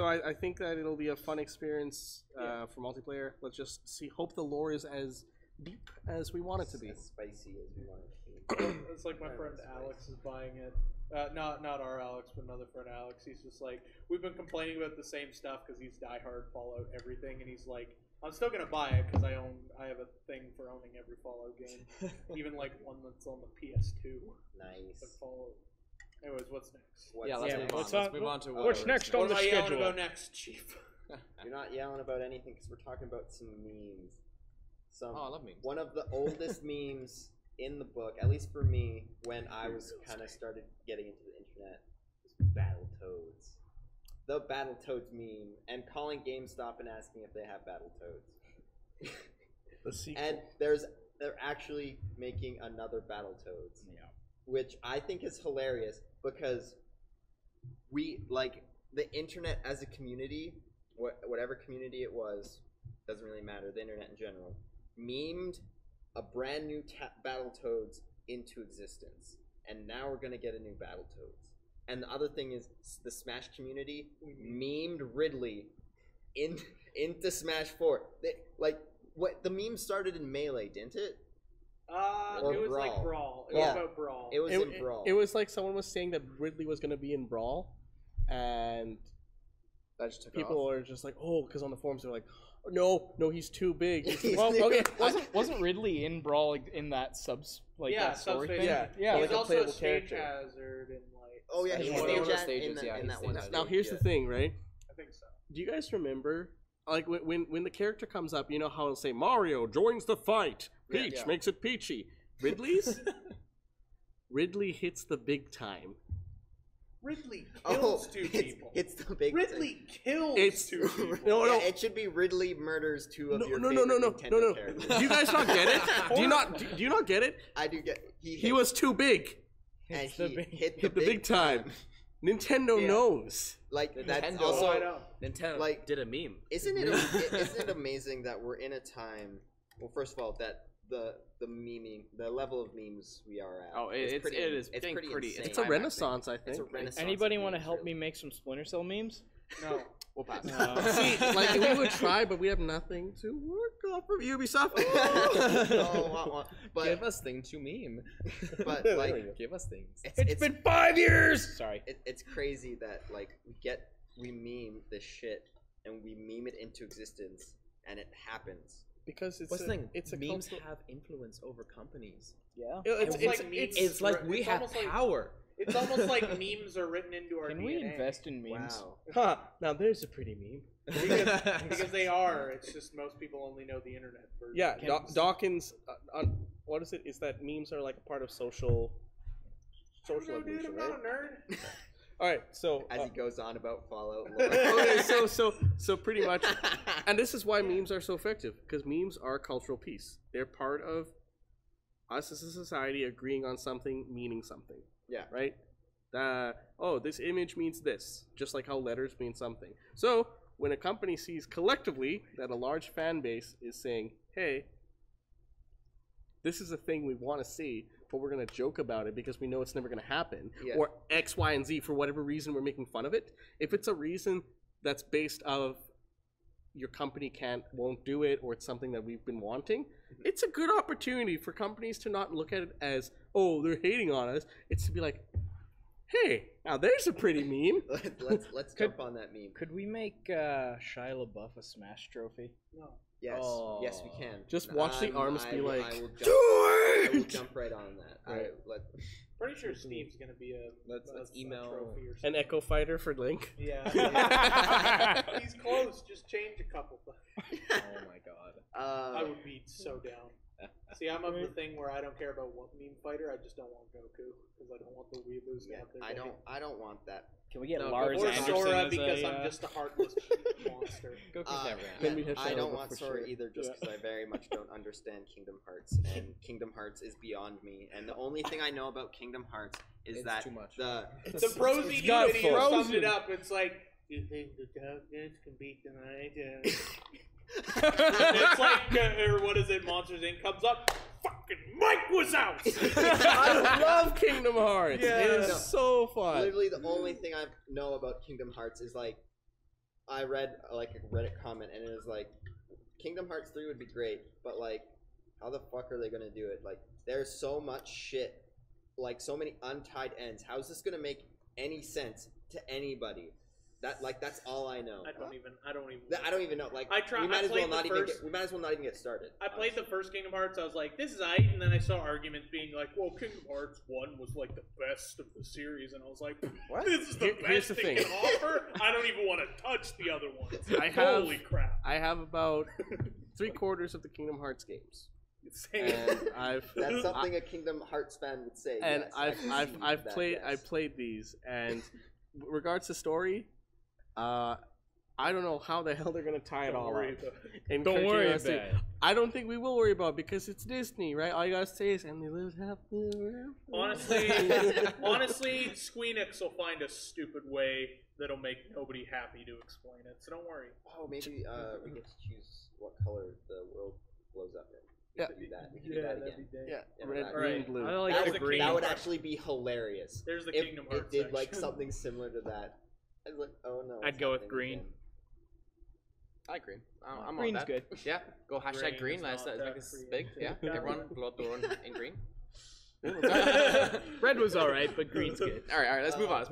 I think that it'll be a fun experience for multiplayer. Let's just see. Hope the lore is as deep as we want it to be. As spicy as we want it to be. It's like my friend Alex is buying it. Not our Alex, but another friend Alex. He's just like, we've been complaining about the same stuff because he's diehard Fallout everything, and he's like, I'm still gonna buy it because I have a thing for owning every Fallout game, even like one that's on the PS2. Nice. Fallout. Anyways, what's next? Let's move on to what's next on the schedule. What am I yelling about next, Chief? You're not yelling about anything because we're talking about some memes. I love memes. One of the oldest memes in the book, at least for me, when I was kind of started getting into the internet, was Battletoads. The Battletoads meme, and calling GameStop and asking if they have Battletoads. The sequel. And they're actually making another Battletoads. Yeah. which I think is hilarious because we like the internet as a community, whatever community it was, doesn't really matter. The internet in general memed a brand new Battletoads into existence, and now we're gonna get a new Battletoads. And the other thing is the Smash community memed Ridley into Smash 4. What the meme started in Melee, didn't it? It was Brawl. like Brawl. It was about Brawl. It was in Brawl. It was like someone was saying that Ridley was going to be in Brawl, and that just took people off. are just like, oh, because on the forums they're like, no, he's too big. Well, okay, wasn't Ridley in Brawl in that that story thing? Yeah. He's like also playable a stage character. hazard and like. Oh yeah, he's one of the stages in that one. Now here's the thing, right? I think so. Do you guys remember, like when the character comes up, you know how it'll say Mario joins the fight, Peach makes it peachy. Ridley hits the big time. Ridley kills two people. It's the big. Ridley kills two people. No. Yeah, it should be Ridley murders two of your favorite Nintendo characters. Do you guys not get it? Do you not get it? I do get. He was too big. And he hit the big time. Nintendo knows. Like that's Nintendo, also Nintendo like did a meme. Isn't it amazing that we're in a time? Well, first of all, that the memeing, the level of memes we are at. It's pretty insane. It's a renaissance, I think. It's a renaissance. Anybody want to help me make some Splinter Cell memes? No. We'll pass. See, like we would try, but we have nothing to work off from Ubisoft. But give us things to meme. But like, give us things. It's been 5 years. Sorry. It's crazy that like we meme this shit and we meme it into existence and it happens. Because it's memes have influence over companies. Yeah. It's like we have power. It's almost like memes are written into our DNA. Can we invest in memes? Wow. Huh. Now there's a pretty meme. Because they are. It's just most people only know the internet version. Yeah, Dawkins, what is it? Is that memes are like a part of social evolution, dude, I'm right? not a nerd. All right, so as he goes on about Fallout. Okay, so pretty much, and this is why memes are so effective, because memes are a cultural piece. They're part of us as a society agreeing on something, meaning something. Yeah. Right? This image means this, just like how letters mean something. So when a company sees collectively that a large fan base is saying, hey, this is a thing we want to see, but we're going to joke about it because we know it's never going to happen, or X, Y, and Z, for whatever reason we're making fun of it. If it's a reason that's based of your company won't do it, or it's something that we've been wanting, it's a good opportunity for companies to not look at it as, oh, they're hating on us. It's to be like, hey, now there's a pretty meme. Let's jump on that meme. Could we make Shia LaBeouf a Smash trophy? No. Yes, yes, we can. Just watch the arms be like, I will jump right on that. Right. Pretty sure Steve's gonna be let's email trophy or an Echo Fighter for Link. Yeah. He's close. Just change a couple things. Oh my god. I would be so down. See, I'm of the thing where I don't care about what meme fighter. I just don't want Goku because I don't want the weeaboos to have their day. I don't want that. Can we get Lars or Anderson Sora as because I'm just a heartless monster. Goku's never I don't want Sora either, just because I very much don't understand Kingdom Hearts, and Kingdom Hearts is beyond me. And the only thing I know about Kingdom Hearts is that too much. The Prosy video summed it up. It's like, you think the darkness can beat the night? It's like, or what is it? Monsters Inc. comes up. Fucking Mike was out. I love Kingdom Hearts. Yeah. It is so fun. Literally, the only thing I know about Kingdom Hearts is like, I read like a Reddit comment, and it was like, Kingdom Hearts 3 would be great, but like, how the fuck are they gonna do it? Like, there's so much shit, like so many untied ends. How is this gonna make any sense to anybody? That's all I know. I don't even know. Like, we might as well not even get started. I played the first Kingdom Hearts. I was like, this is aight, and then I saw arguments being like, well, Kingdom Hearts 1 was like the best of the series, and I was like, what? This is the best thing it can offer. I don't even want to touch the other ones. Holy crap! I have about 3/4 of the Kingdom Hearts games. And that's something a Kingdom Hearts fan would say. And yes, I've played these, and regards to story, I I don't know how the hell they're gonna tie it all up. Don't worry about it. I don't think we will worry about it because it's Disney, right? All you gotta say is, and they live happily. Honestly, Squeenix will find a stupid way that'll make nobody happy to explain it. So don't worry. Oh, maybe we get to choose what color the world blows up in. We could do that. We could do that again. Yeah, red, green, blue. I like the green. That would actually be hilarious. There's the Kingdom Hearts. It did like something similar to that. I was like, oh no. I'd go with green. Again. I like green. I'm Green's on that. good. Yeah, go hashtag green. Let's make this big. Yeah, everyone blow up the world in green. Red was alright, but green's good. All right. Let's move on.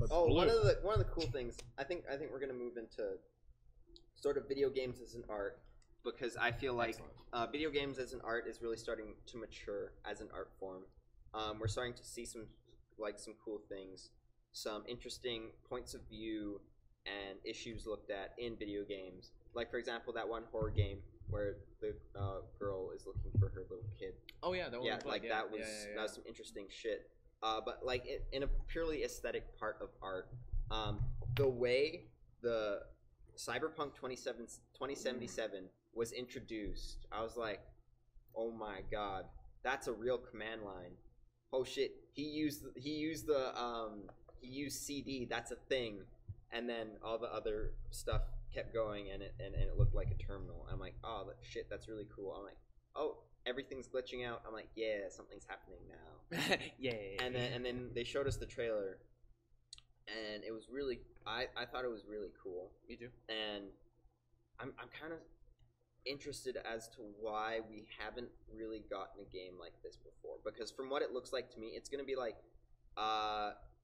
One of the cool things. I think we're gonna move into sort of video games as an art, because I feel like video games as an art is really starting to mature as an art form. We're starting to see some cool things, some interesting points of view and issues looked at in video games. Like, for example, that one horror game where the girl is looking for her little kid. Oh yeah, that one. Yeah, like that was some interesting shit. But like in a purely aesthetic part of art, the way the Cyberpunk 2077 was introduced, I was like, oh my god, that's a real command line. Oh shit, he used CD, that's a thing. And then all the other stuff kept going, and it looked like a terminal. I'm like, oh shit, that's really cool. I'm like, oh, everything's glitching out. I'm like, yeah, something's happening now. Yeah. And then they showed us the trailer, and it was really, I thought it was really cool. Me too. And I'm kind of interested as to why we haven't really gotten a game like this before. Because from what it looks like to me, it's gonna be like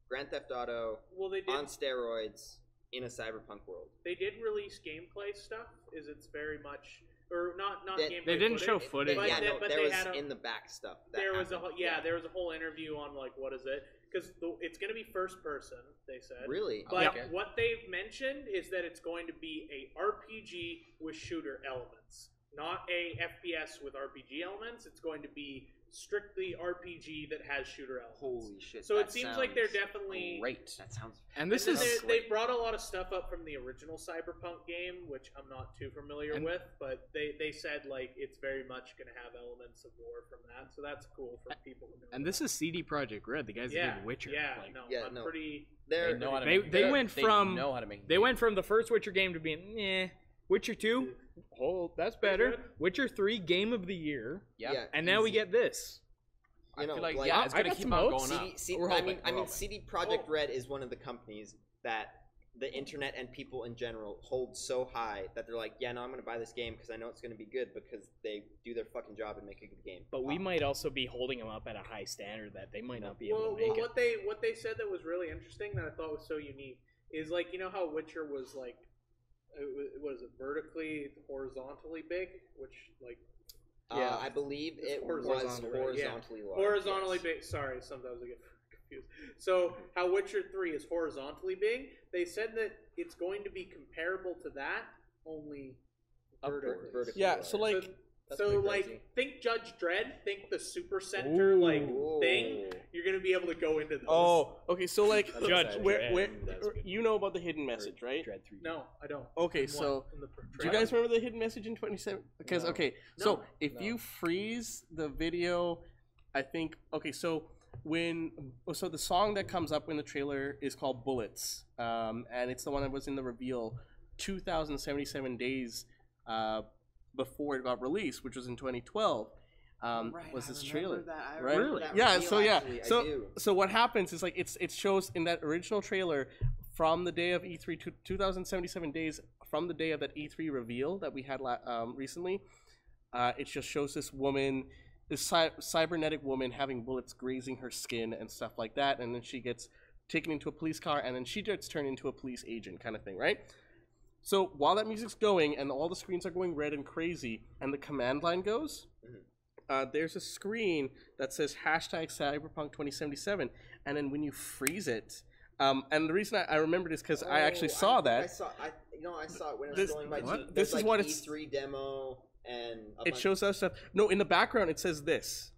Grand Theft Auto on steroids in a cyberpunk world. They did release gameplay stuff. It's very much, or not gameplay. They didn't show footage. But there was in the back stuff. There was a whole interview on like what is it? Because it's going to be first person. They said. Really? But what they've mentioned is that it's going to be a RPG with shooter elements, not a FPS with RPG elements. It's going to be strictly RPG that has shooter elements. Holy shit! So it seems like they're definitely great. That sounds. And this is they brought a lot of stuff up from the original Cyberpunk game, which I'm not too familiar with, but they said like it's very much going to have elements of war from that, so that's cool for people who know. And this is CD Projekt Red, the guys that did Witcher. I'm pretty. They went from the first Witcher game to being Witcher 2, that's better. Witcher 3, Game of the Year. Yeah. And now we get this. I feel like it's going to keep on going up. I mean, CD Projekt Red is one of the companies that the internet and people in general hold so high that they're like, yeah, no, I'm going to buy this game because I know it's going to be good because they do their fucking job and make a good game. But we might also be holding them up at a high standard that they might not be able to make it. What they said that was really interesting that I thought was so unique is like, you know how Witcher was like, what is it, vertically, horizontally big, which like I believe it was horizontally large. Horizontally big. Sorry, sometimes I get confused. So how Witcher 3 is horizontally big, they said that it's going to be comparable to that, only vertically. Yeah, so like think Judge Dredd, think the Super Center thing. You're gonna be able to go into those. Oh, okay. So like Judge where you know about the hidden message, right? No, I don't. Okay, so do you guys remember the hidden message in 27? Because if you freeze the video, I think so the song that comes up in the trailer is called Bullets, and it's the one that was in the reveal 2077 days before it got released, which was in 2012, was this trailer, right? Really? Yeah. So what happens is like it shows in that original trailer from the day of E3 to 2077 days from the day of that E3 reveal that we had recently. It just shows this woman, this cybernetic woman, having bullets grazing her skin and stuff like that, and then she gets taken into a police car, and then she gets turned into a police agent, kind of thing, right? So while that music's going and all the screens are going red and crazy and the command line goes, there's a screen that says #Cyberpunk 2077, and then when you freeze it, and the reason I remember this because I actually saw that. I saw it when I was going by. This is what it's E3 demo and it shows us stuff. No, in the background it says this.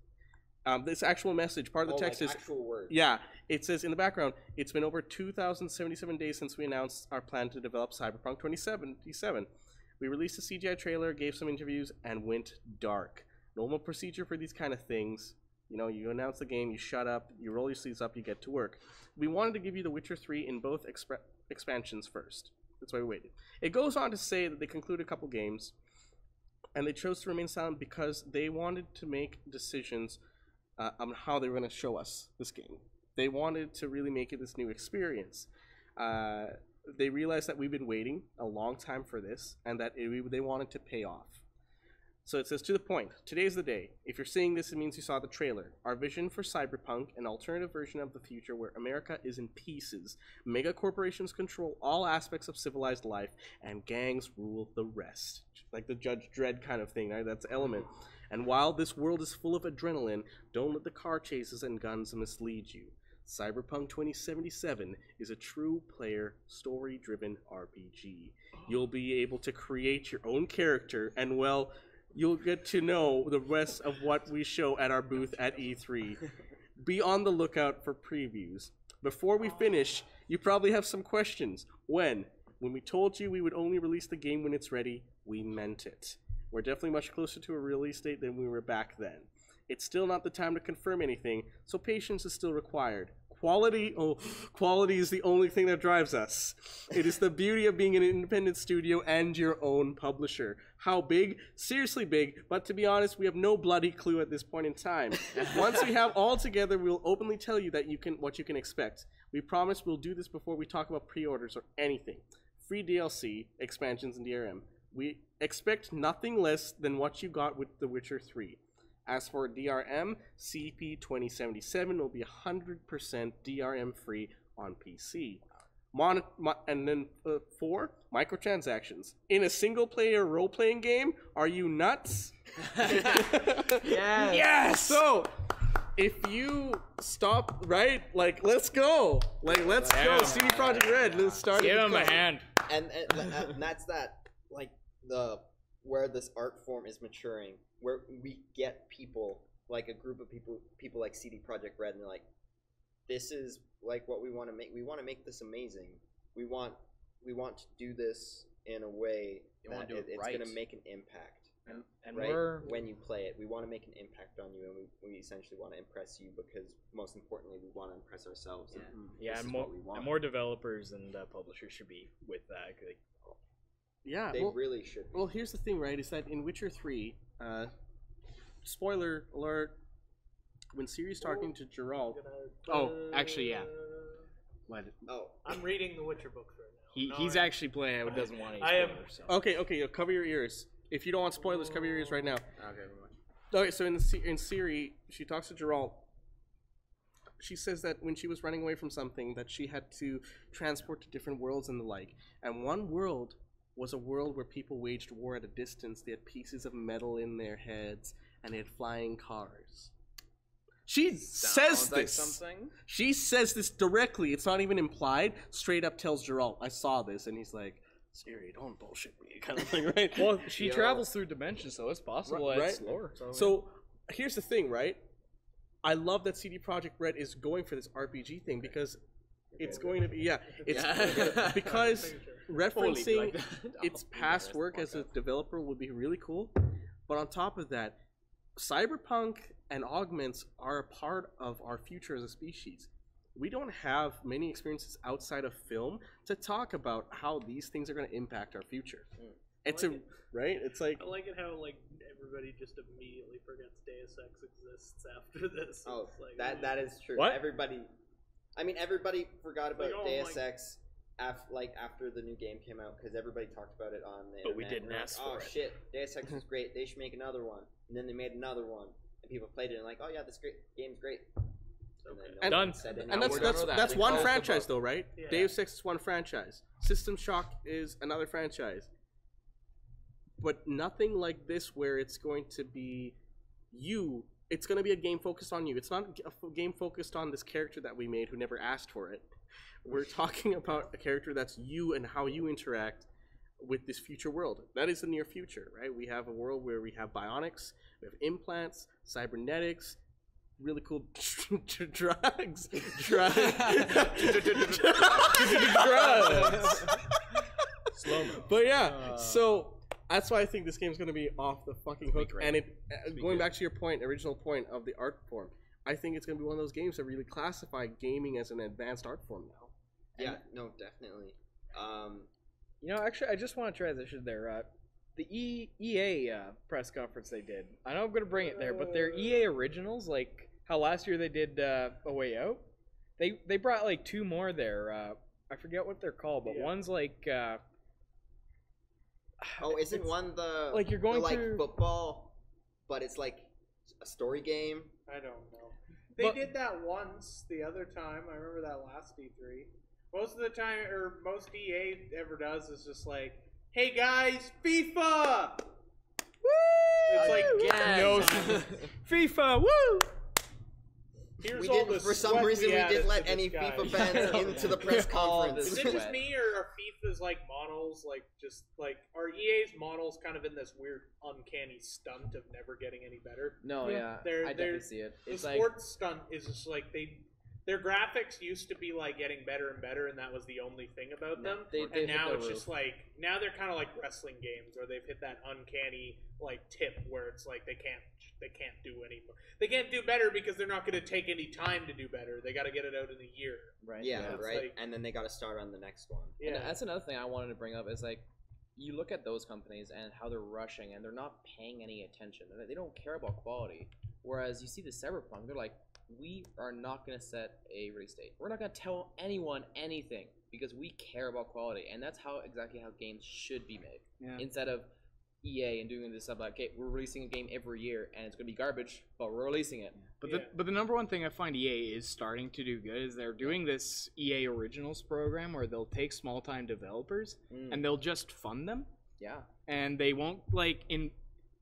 This actual message, part of the text is actual words. Yeah, it says in the background, it's been over 2,077 days since we announced our plan to develop Cyberpunk 2077. We released a CGI trailer, gave some interviews, and went dark. Normal procedure for these kind of things. You know, you announce the game, you shut up, you roll your sleeves up, you get to work. We wanted to give you The Witcher 3 in both expansions first. That's why we waited. It goes on to say that they concluded a couple games, and they chose to remain silent because they wanted to make decisions on how they were going to show us this game. They wanted to really make it this new experience. They realized that we've been waiting a long time for this, and that they wanted to pay off. So it says, to the point, today's the day. If you're seeing this, it means you saw the trailer. Our vision for Cyberpunk, an alternative version of the future where America is in pieces, mega corporations control all aspects of civilized life, and gangs rule the rest. Like the Judge Dredd kind of thing, right? That's Element. And while this world is full of adrenaline, don't let the car chases and guns mislead you. Cyberpunk 2077 is a true player, story-driven RPG. You'll be able to create your own character, and well, you'll get to know the rest of what we show at our booth at E3. Be on the lookout for previews. Before we finish, you probably have some questions. When we told you we would only release the game when it's ready, we meant it. We're definitely much closer to a release date than we were back then. It's still not the time to confirm anything, so patience is still required. Quality is the only thing that drives us. It is the beauty of being an independent studio and your own publisher. How big? Seriously big, but to be honest, we have no bloody clue at this point in time. Once we have all together, we'll openly tell you that what you can expect. We promise we'll do this before we talk about pre-orders or anything. Free DLC, expansions, and DRM. We expect nothing less than what you got with The Witcher 3. As for DRM, CP 2077 will be 100% DRM free on PC. And then 4, microtransactions. In a single-player role-playing game? Are you nuts? Yes! Yes! So, if you stop, right? Like, let's go! Like, let's go! CD Projekt Red, let's start. Give him a hand. And that's that, like, where this art form is maturing, where we get people, like a group of people like CD Projekt Red, and they're like, this is like what we want to make. We want to make this amazing. We want to do this in a way that it's going to make an impact. And right? When you play it, we want to make an impact on you, and we essentially want to impress you because, most importantly, we want to impress ourselves. Yeah, and more developers and publishers should be with that. Yeah, they really should. Well, here's the thing, right? Is that in Witcher 3, spoiler alert, when Ciri's talking to Geralt. Actually, yeah. I'm reading the Witcher books right now. He's actually playing it, doesn't want any spoilers. Okay, cover your ears. If you don't want spoilers, cover your ears right now. Okay, so in Ciri, she talks to Geralt. She says that when she was running away from something, that she had to transport to different worlds and the like. And one world was a world where people waged war at a distance. They had pieces of metal in their heads, and they had flying cars. She says this. Like something? She says this directly. It's not even implied. Straight up tells Geralt, I saw this, and he's like, Ciri, don't bullshit me, kind of thing, right? Well, she travels through dimensions, so it's possible right? It's lore. So here's the thing, right? I love that CD Projekt Red is going for this RPG thing because it's going to be because referencing its past work as a developer would be really cool. But on top of that, Cyberpunk and augments are a part of our future as a species. We don't have many experiences outside of film to talk about how these things are going to impact our future. It's right? It's like I like it how everybody just immediately forgets Deus Ex exists after this. Oh, like, that is true. What? Everybody forgot about Deus Ex after the new game came out because everybody talked about it on the internet. But we didn't ask for it. Oh shit, Deus Ex was great. They should make another one. And then they made another one, and people played it and like, oh yeah, this game's great. And done. And that's one franchise though, right? Yeah. Deus Ex is one franchise. System Shock is another franchise. But nothing like this where it's going to be you. It's going to be a game focused on you. It's not a game focused on this character that we made who never asked for it. We're talking about a character that's you and how you interact with this future world. That is the near future, right? We have a world where we have bionics, we have implants, cybernetics, really cool drugs. Slow-mo. But yeah, so that's why I think this game's going to be off the fucking hook. And it going back to your original point of the art form, I think it's going to be one of those games that really classify gaming as an advanced art form now. Yeah, no, definitely. Actually, I just want to transition there. The EA press conference they did. I know I'm going to bring it there, but their EA originals, like how last year they did A Way Out, they brought like 2 more there. I forget what they're called, but one's like... isn't one the... Like you're going to... football, but it's like a story game? I don't know. They did that once the other time. I remember that last E3. Most of the time, or most EA ever does is just like, hey guys, FIFA! Woo! It's like, no, FIFA, woo! Here's all the for some reason, we didn't let any FIFA fans into the press conference. Is it just me, or are FIFA's like models are EA's models kind of in this weird, uncanny stunt of never getting any better? No, yeah, I definitely see it. The sports stunt is just like their graphics used to be like getting better and better, and that was the only thing about them. And now it's just like they're kind of like wrestling games, where they've hit that uncanny like tip where it's like they can't do anymore. They can't do better because they're not going to take any time to do better. They got to get it out in a year. Right. Yeah, right. And then they got to start on the next one. Yeah. And that's another thing I wanted to bring up is like, you look at those companies and how they're rushing and they're not paying any attention. They don't care about quality. Whereas you see the Cyberpunk, they're like, we are not going to set a release date. We're not going to tell anyone anything because we care about quality. And that's exactly how games should be made. Yeah. Instead of EA and doing this stuff like, okay, we're releasing a game every year and it's going to be garbage, but we're releasing it. But the number one thing I find EA is starting to do good is they're doing this EA Originals program where they'll take small-time developers and they'll just fund them. Yeah. And they won't, like,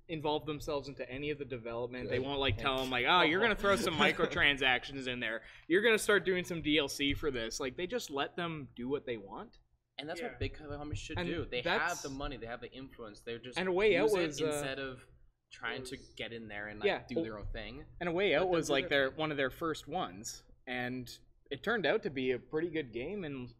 involve themselves into any of the development. Good. They won't, like, tell them, like, oh, you're going to throw some microtransactions in there. You're going to start doing some DLC for this. Like, they just let them do what they want. And that's what big companies should do. They have the money, they have the influence. They're just and A Way Out was instead of trying to get in there and like do their own thing. And A Way Out was like one of their first ones, and it turned out to be a pretty good game and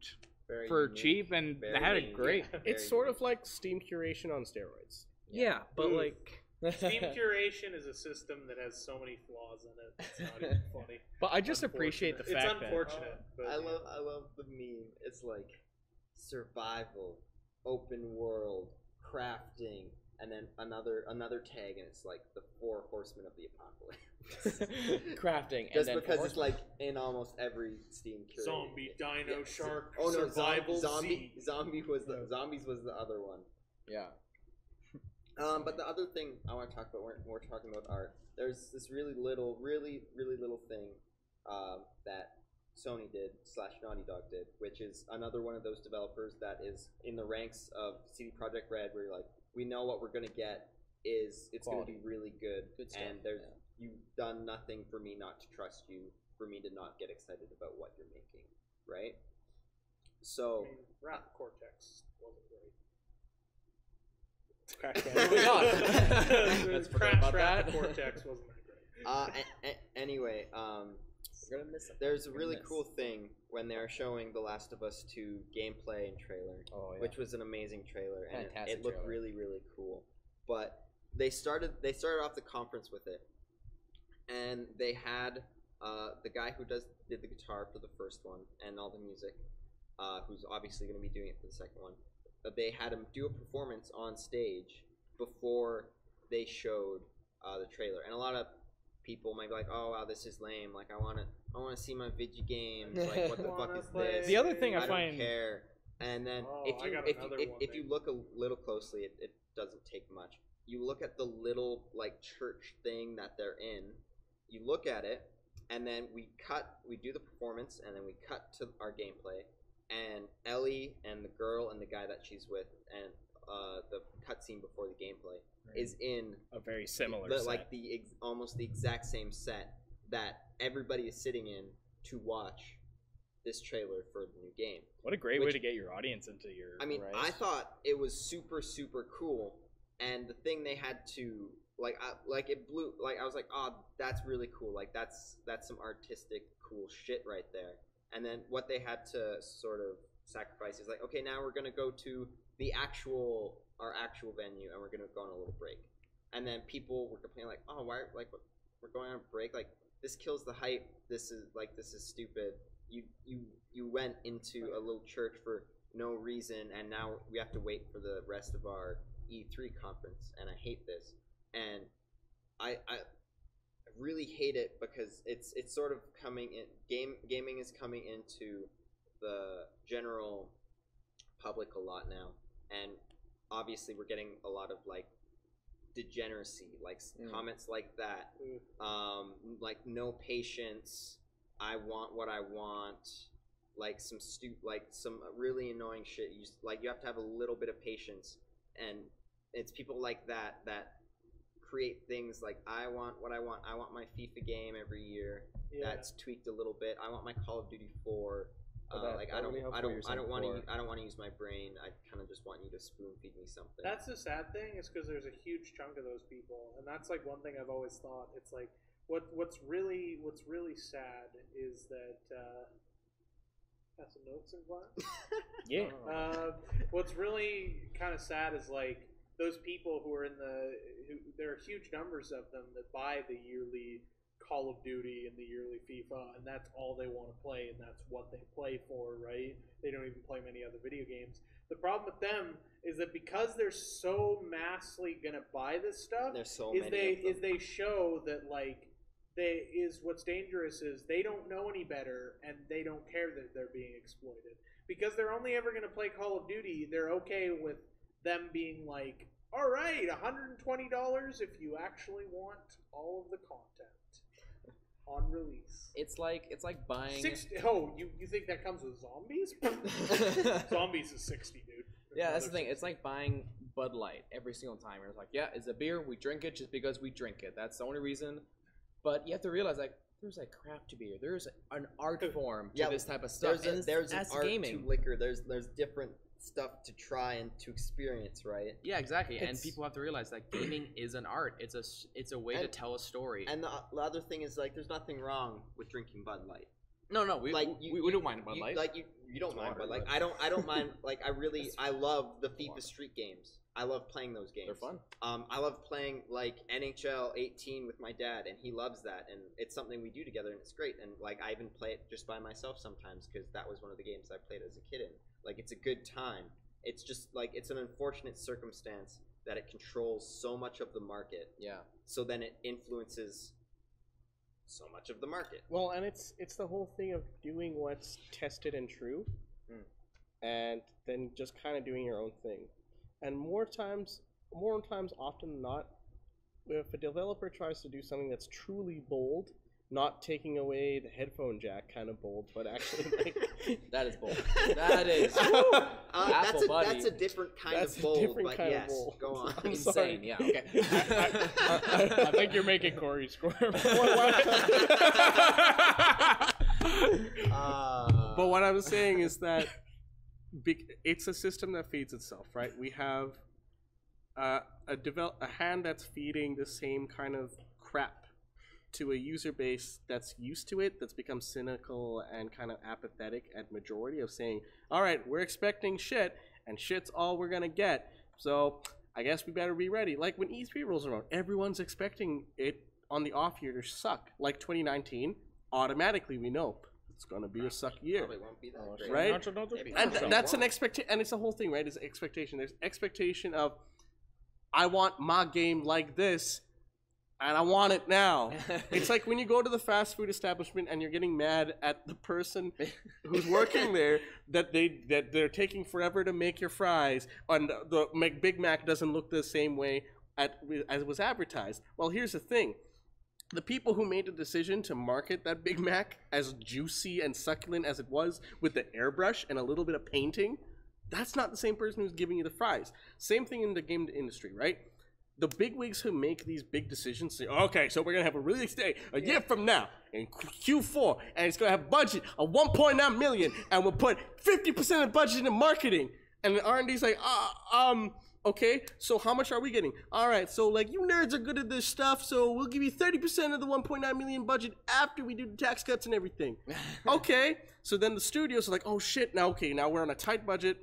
for cheap, and they had it great. It's sort of like Steam curation on steroids. Yeah, but like. Steam curation is a system that has so many flaws in it. It's not even funny. But I just appreciate the fact it's unfortunate. I love the meme. It's like survival, open world, crafting, and then another tag, and it's like the 4 horsemen of the apocalypse. Crafting, just because it's like in almost every Steam curated zombie, dino, shark, oh no, survival, zombies was the other one. Yeah. But the other thing I want to talk about when we're talking about art, there's this really little thing that Sony did / Naughty Dog did, which is another one of those developers that is in the ranks of CD Projekt Red, where you're like, we know what we're gonna get it's gonna be really good stuff, and you've done nothing for me not to trust you, for me to not get excited about what you're making, right? So Rat Cortex wasn't great. Let's forget about that. Cortex wasn't that great. Anyway, there's a really cool thing when they're showing The Last of Us 2 gameplay and trailer, which was an amazing trailer, and it looked really, really cool. But they started off the conference with it, and they had the guy who did the guitar for the first one and all the music, who's obviously going to be doing it for the second one. But they had him do a performance on stage before they showed the trailer, and a lot of people might be like, "Oh wow, this is lame. Like, I want to see my video games. Like, what the fuck is this?" The other thing I find don't care. And then if you look a little closely, it doesn't take much. You look at the little like church thing that they're in. You look at it, and then we do the performance, and then we cut to our gameplay. And Ellie and the girl and the guy that she's with, and the cutscene before the gameplay is in a very similar set. Like almost the exact same set that everybody is sitting in to watch this trailer for the new game. What a great way to get your audience into your. I mean, I thought it was super, super cool, and the thing they had to it blew. Like I was like, oh, that's really cool. Like that's some artistic cool shit right there. And then what they had to sort of sacrifice is like, okay, now we're gonna go to our actual venue, and we're gonna go on a little break. And then people were complaining like, oh, why, like, we're going on a break? Like, this kills the hype. This is stupid. You went into a little church for no reason, and now we have to wait for the rest of our E3 conference, and I hate this. And I really hate it because it's sort of coming in. Gaming is coming into the general public a lot now, and obviously we're getting a lot of like degeneracy, like comments like that, like no patience, I want what I want, like some really annoying shit. You have to have a little bit of patience, and it's people like that create things like, I want what I want. I want my FIFA game every year that's tweaked a little bit. I want my Call of Duty 4. Like I don't want to use my brain. I kind of just want you to spoon feed me something. That's the sad thing, is because there's a huge chunk of those people, and that's like one thing I've always thought. It's like what's really sad is that got some notes in class. Yeah. What's really kind of sad is like those people who are there are huge numbers of them that buy the yearly Call of Duty and the yearly FIFA, and that's all they want to play, and that's what they play for, right? They don't even play many other video games. The problem with them is that because they're so massively gonna buy this stuff, they show that like what's dangerous is they don't know any better, and they don't care that they're being exploited. Because they're only ever gonna play Call of Duty, they're okay with them being like, all right, $120 if you actually want all of the content on release. It's like buying. You think that comes with zombies? Zombies is 60, dude. Yeah, that's the thing. It's like buying Bud Light every single time. It's like, yeah, it's a beer. We drink it just because we drink it. That's the only reason. But you have to realize, like, there's like craft beer. There's an art form to this type of stuff. There's an art to liquor. There's different stuff to try and to experience, right? Yeah, exactly. And people have to realize that gaming is an art. It's a way to tell a story. And the other thing is, like, there's nothing wrong with drinking Bud Light. No, we don't mind Bud Light. Like you don't mind Bud Light. I don't mind. Like I love the FIFA Street games. I love playing those games. They're fun. I love playing like NHL 18 with my dad, and he loves that, and it's something we do together, and it's great. And like I even play it just by myself sometimes, because that was one of the games I played as a kid in. Like, it's a good time. It's just like, it's an unfortunate circumstance that it controls so much of the market. Yeah. So then it influences so much of the market. Well, and it's the whole thing of doing what's tested and true, and then just kind of doing your own thing. And more times often than not, if a developer tries to do something that's truly bold, not taking away the headphone jack kind of bold, but actually like that is bold. That is that's a different kind of bold. But yes, go on. I'm insane. Sorry. Yeah. Okay. I think you're making Corey squirm. But what I was saying is that it's a system that feeds itself, right? We have a hand that's feeding the same kind of crap to a user base that's used to it, that's become cynical and kind of apathetic at majority of saying, all right, we're expecting shit, and shit's all we're gonna get, so I guess we better be ready. Like when E3 rolls around, everyone's expecting it on the off year to suck. Like 2019, automatically we know it's gonna be a suck year. Probably won't be that right? And that's an expectation, and it's the whole thing, right? It's expectation. There's expectation of, I want my game like this, and I want it now. It's like when you go to the fast food establishment and you're getting mad at the person who's working there that they're taking forever to make your fries, and the Big Mac doesn't look the same way as it was advertised. Well, here's the thing. The people who made the decision to market that Big Mac as juicy and succulent as it was, with the airbrush and a little bit of painting, that's not the same person who's giving you the fries. Same thing in the game industry, right? The bigwigs who make these big decisions say, okay, so we're going to have a release day a year from now in Q4, and it's going to have a budget of $1.9 million, and we'll put 50% of the budget in marketing. And the R&D's like, Okay, so how much are we getting? All right, so like you nerds are good at this stuff, so we'll give you 30% of the 1.9 million budget after we do the tax cuts and everything. Okay, so then the studios are like, oh shit, now we're on a tight budget.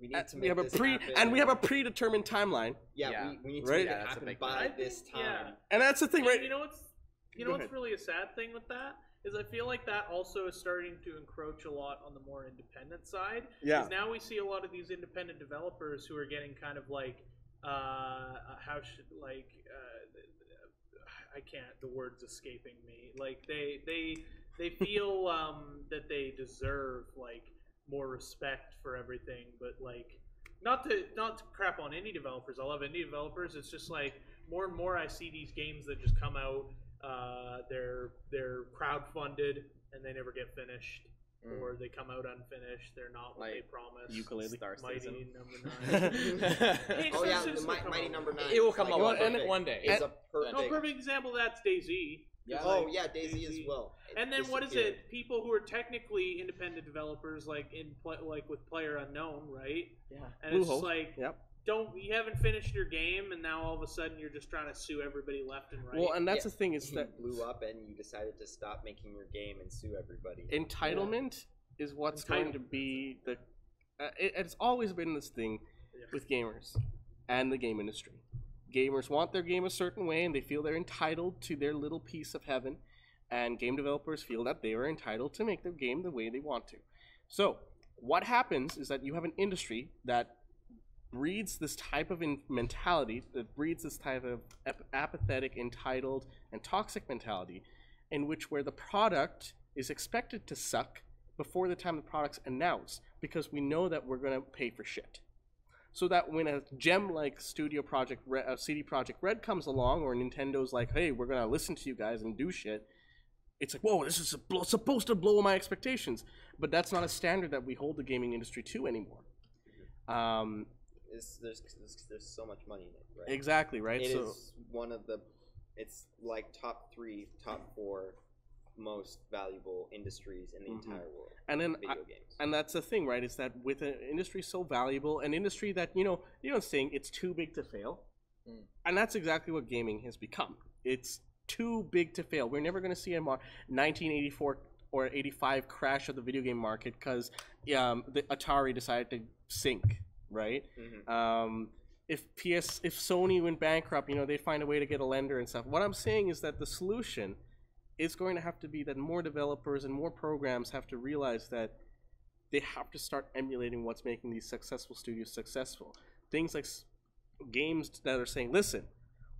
We need to make this happen. And we have a predetermined timeline. Yeah. We need to make it happen by this time. Yeah. And that's the thing, right? You know what's really a sad thing with that? Is I feel like that also is starting to encroach a lot on the more independent side. Yeah. Because now we see a lot of these independent developers who are getting kind of like, I can't, the word's escaping me. Like they feel that they deserve like more respect for everything, but like not to crap on indie developers. I love indie developers. It's just like more and more I see these games that just come out. They're crowdfunded and they never get finished, or they come out unfinished. They're not what they promised. Ukulele Mighty Number 9. Oh yeah, Mighty Number 9. It will come out one day. It's a perfect example of that's DayZ. Yeah. Oh yeah, DayZ as well. And then what is it? People who are technically independent developers, like with PlayerUnknown, right? Yeah. And it's just like, you haven't finished your game, and now all of a sudden you're just trying to sue everybody left and right. Well, and that's the thing is that blew up, and you decided to stop making your game and sue everybody. Entitlement is what's going to be the. It's always been this thing with gamers and the game industry. Gamers want their game a certain way, and they feel they're entitled to their little piece of heaven, and game developers feel that they are entitled to make their game the way they want to. So, what happens is that you have an industry that breeds this type of mentality, that breeds this type of apathetic, entitled, and toxic mentality, in which where the product is expected to suck before the time the product's announced, because we know that we're going to pay for shit. So that when a gem like CD Projekt Red comes along, or Nintendo's like, hey, we're going to listen to you guys and do shit, it's like, whoa, this is supposed to blow my expectations. But that's not a standard that we hold the gaming industry to anymore. There's so much money in it, right? Exactly, right? It is one of the, it's like top 3, top 4 most valuable industries in the entire world. And then, video games. And that's the thing, right? Is that with an industry so valuable, an industry that saying it's too big to fail, and that's exactly what gaming has become. It's too big to fail. We're never going to see a 1984 or 85 crash of the video game market because the Atari decided to sink, right? If Sony went bankrupt, they'd find a way to get a lender and stuff. What I'm saying is that the solution is going to have to be that more developers and more programs have to realize that they have to start emulating what's making these successful studios successful. Things like games that are saying, listen,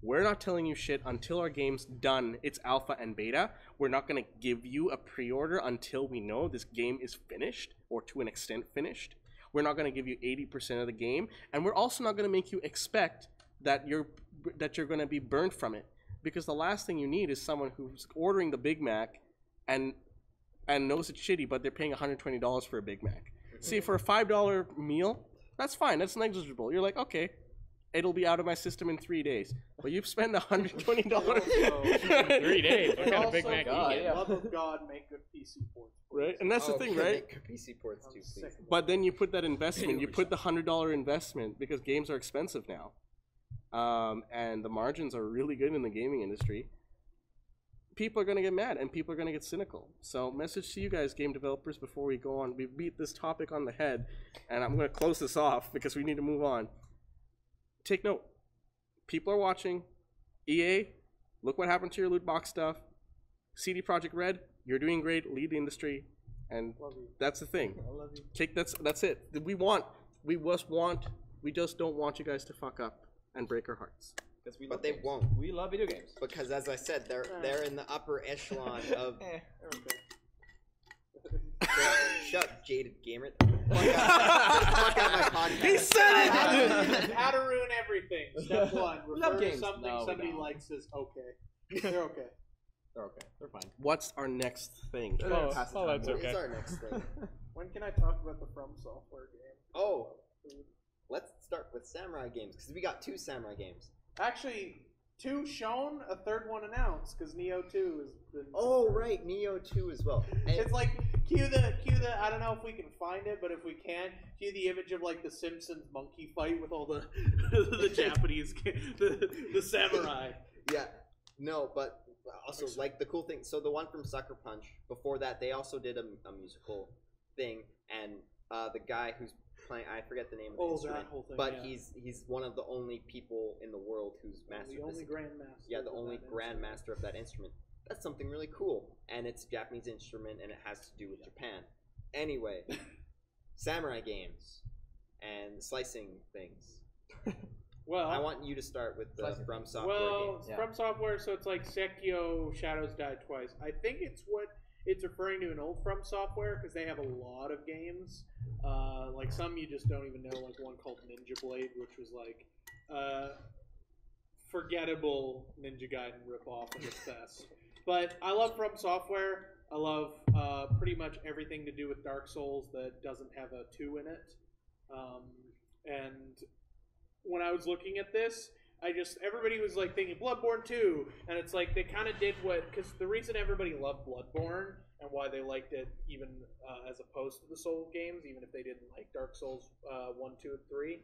we're not telling you shit until our game's done. It's alpha and beta. We're not going to give you a pre-order until we know this game is finished, or to an extent finished. We're not going to give you 80% of the game, and we're also not going to make you expect that you're going to be burnt from it. Because the last thing you need is someone who's ordering the Big Mac and knows it's shitty, but they're paying $120 for a Big Mac. See, for a $5 meal, that's fine. That's negligible. You're like, okay, it'll be out of my system in 3 days. But you've spent $120. 3 days. What kind of Big Mac do you get? Love of God, make good PC ports. Right? And that's the thing, right? Make good PC ports too, please. But then you put that investment, you put the $100 investment, because games are expensive now. And the margins are really good in the gaming industry. People are going to get mad, and people are going to get cynical. So, message to you guys, game developers, before we go on. We beat this topic on the head, and I'm going to close this off because we need to move on. Take note. People are watching. EA, look what happened to your loot box stuff. CD Projekt Red, you're doing great. Lead the industry, and that's the thing. I love you. That's it. We just don't want you guys to fuck up and break our hearts. But they won't. We love video games. Because as I said, they're in the upper echelon of... Shut up, jaded gamer. Fuck out my podcast. He said it! How to ruin everything. Step 1. Refer to something somebody likes as okay. They're okay. They're okay. They're fine. What's our next thing? That's okay. What's our next thing? When can I talk about the From Software game? Oh. Let's start with samurai games, because we got 2 samurai games. Actually, 2 shown, a third one announced because Neo 2 has been. Oh right, Neo 2 as well. It's like cue the. I don't know if we can find it, but if we can, cue the image of like the Simpsons monkey fight with all the the Japanese the samurai. Yeah, no, but also like the cool thing. So the one from Sucker Punch. Before that, they also did a musical thing, and the guy who's playing, I forget the name of the instrument, that whole thing, but he's one of the only people in the world who's mastered the only this. grandmaster. Yeah, the only grandmaster of that instrument. That's something really cool, and it's a Japanese instrument, and it has to do with Japan. Anyway, samurai games and slicing things. Well, I want you to start with the From Software games. From Software, so it's like Sekiro, Shadows Die Twice. I think it's referring to an old From Software because they have a lot of games. Like some you just don't even know, like one called Ninja Blade, which was like forgettable Ninja Gaiden ripoff at its best. But I love From Software. I love pretty much everything to do with Dark Souls that doesn't have a 2 in it. And when I was looking at this, everybody was like thinking Bloodborne 2, and it's like they kind of did because the reason everybody loved Bloodborne and why they liked it even as opposed to the Soul games, even if they didn't like Dark Souls 1, 2, and 3,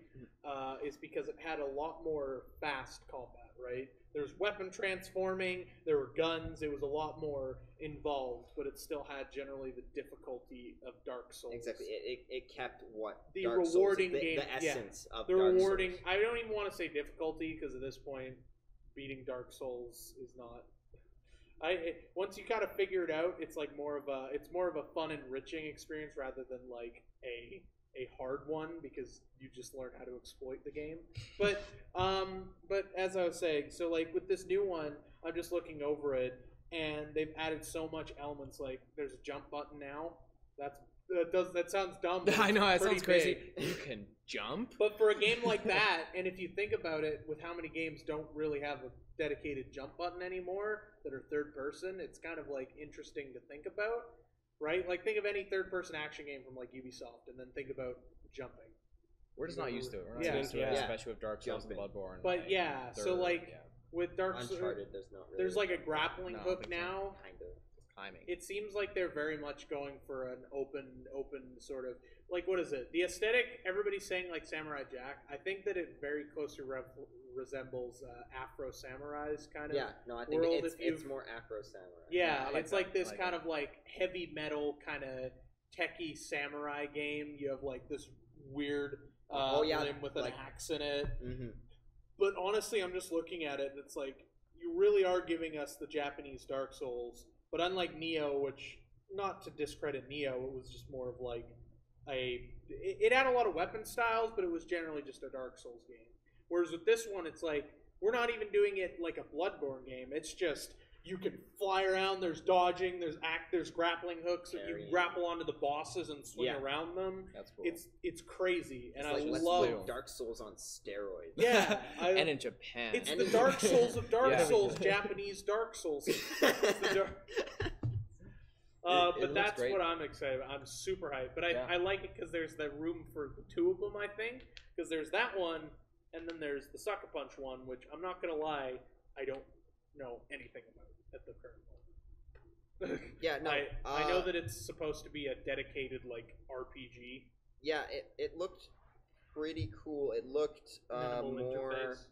is because it had a lot more fast combat, right? There's weapon transforming, there were guns, it was a lot more involved, but it still had generally the difficulty of Dark Souls. Exactly, it kept the Dark rewarding Souls, game, the essence of the Dark rewarding. Souls. I don't even want to say difficulty because at this point, beating Dark Souls is not. Once you kind of figure it out, it's like more of a fun, enriching experience rather than like a hard one because you just learn how to exploit the game. But as I was saying, so like with this new one, I'm just looking over it, and they've added so much elements. Like there's a jump button now. That sounds dumb. I know that sounds crazy. Big. You can jump, but for a game like that, and if you think about it, with how many games don't really have a dedicated jump button anymore that are third person, it's kind of like interesting to think about. Right? Like, think of any third-person action game from, like, Ubisoft, and then think about jumping. We're just not used to it. We're not used to it, especially with Dark Souls and Bloodborne. But, so, like, with Dark Souls, Uncharted, there's not really there's, like, a grappling hook now. Kind of. Climbing. It seems like they're very much going for an open sort of... Like, what is it? The aesthetic, everybody's saying, like, Samurai Jack. I think that it very closely resembles Afro Samurai's kind of I think world. It's more Afro Samurai. Yeah, it's like this kind of like heavy metal kind of techie samurai game. You have like this weird limb with an axe in it. Mm-hmm. But honestly, I'm just looking at it and it's like you really are giving us the Japanese Dark Souls. But unlike Neo, which, not to discredit Neo, it was just more of like it had a lot of weapon styles, but it was generally just a Dark Souls game. Whereas with this one, it's like, we're not even doing it like a Bloodborne game. It's just, you can fly around, there's dodging, there's grappling hooks, and you grapple onto the bosses and swing around them. That's cool. It's crazy, and it's I love Dark Souls on steroids. Yeah. And in Japan. It's the Dark Souls of Dark Souls, Japanese Dark Souls. But that's great. What I'm excited about. I'm super hyped. But I like it because there's that room for the two of them, I think. Because there's that one, and then there's the Sucker Punch one, which I'm not going to lie, I don't know anything about at the current moment. Yeah, no. I know that it's supposed to be a dedicated, like, RPG. Yeah, it looked pretty cool. It looked more... Interface.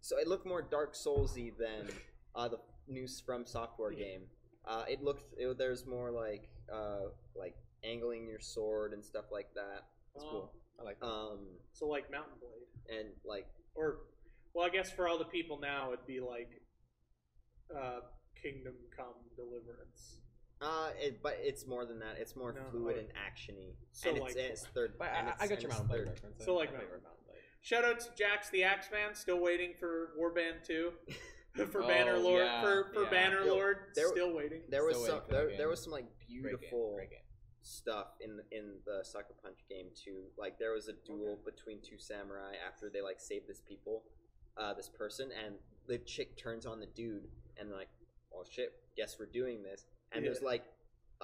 So it looked more Dark Souls-y than the new From Software game. There's more like angling your sword and stuff like that. That's cool. I like that. So like Mountain Blade. And like... Well, I guess for all the people now, it'd be like Kingdom Come Deliverance. But it's more than that. It's more fluid and actiony. So and like... It's third... I got your Mountain Blade reference. So like Mountain Blade. Shout out to Jax the Axeman, still waiting for Warband 2. For Bannerlord, for Bannerlord, still waiting. There was some like beautiful stuff in the Sucker Punch game too. Like there was a duel between two samurai after they like saved this person, and the chick turns on the dude and like, oh shit, guess we're doing this. And there's like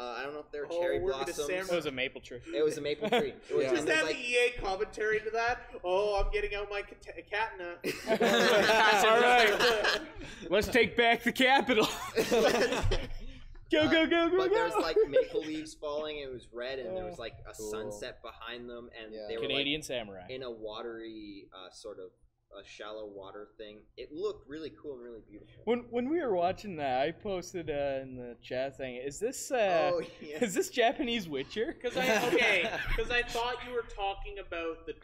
I don't know if they were cherry blossoms. It was a maple tree. It was a maple tree. It was, Just have the EA commentary to that. Oh, I'm getting out my katana. All right, let's take back the capital. Go, go, go, go, But go. there's like maple leaves falling. It was red, and there was like a sunset behind them, and they were Canadian like, samurai in a watery sort of a shallow water thing. It looked really cool and really beautiful. When we were watching that, I posted in the chat saying, "Is this is this Japanese Witcher?" Because I thought you were talking about the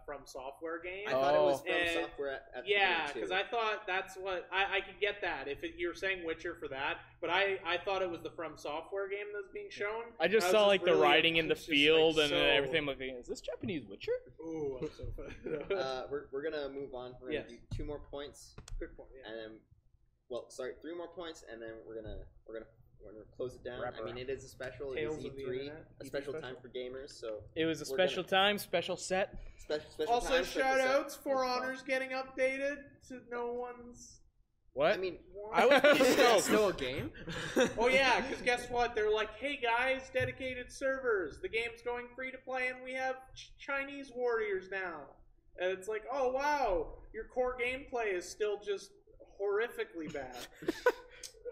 From Software game. I thought it was From Software at the yeah, because I thought that's what I could get that if you're saying Witcher for that, but I thought it was the From Software game that's being shown. I just saw like really the writing in the field and everything. Looking, is this Japanese Witcher? Ooh, I'm so fun. We're gonna move on. We're gonna do 2 more points. Good point. Yeah. And then, 3 more points, and then we're gonna close it down. I mean, it is a special. It is E3, a special time for gamers. So it was a special time, special set. Special also, time, shout outs For Honor's getting updated to no one's. What? I mean, I was It's still a game. Oh yeah, because guess what? They're like, hey guys, dedicated servers. The game's going free to play, and we have Chinese warriors now. And it's like, oh wow, your core gameplay is still just horrifically bad.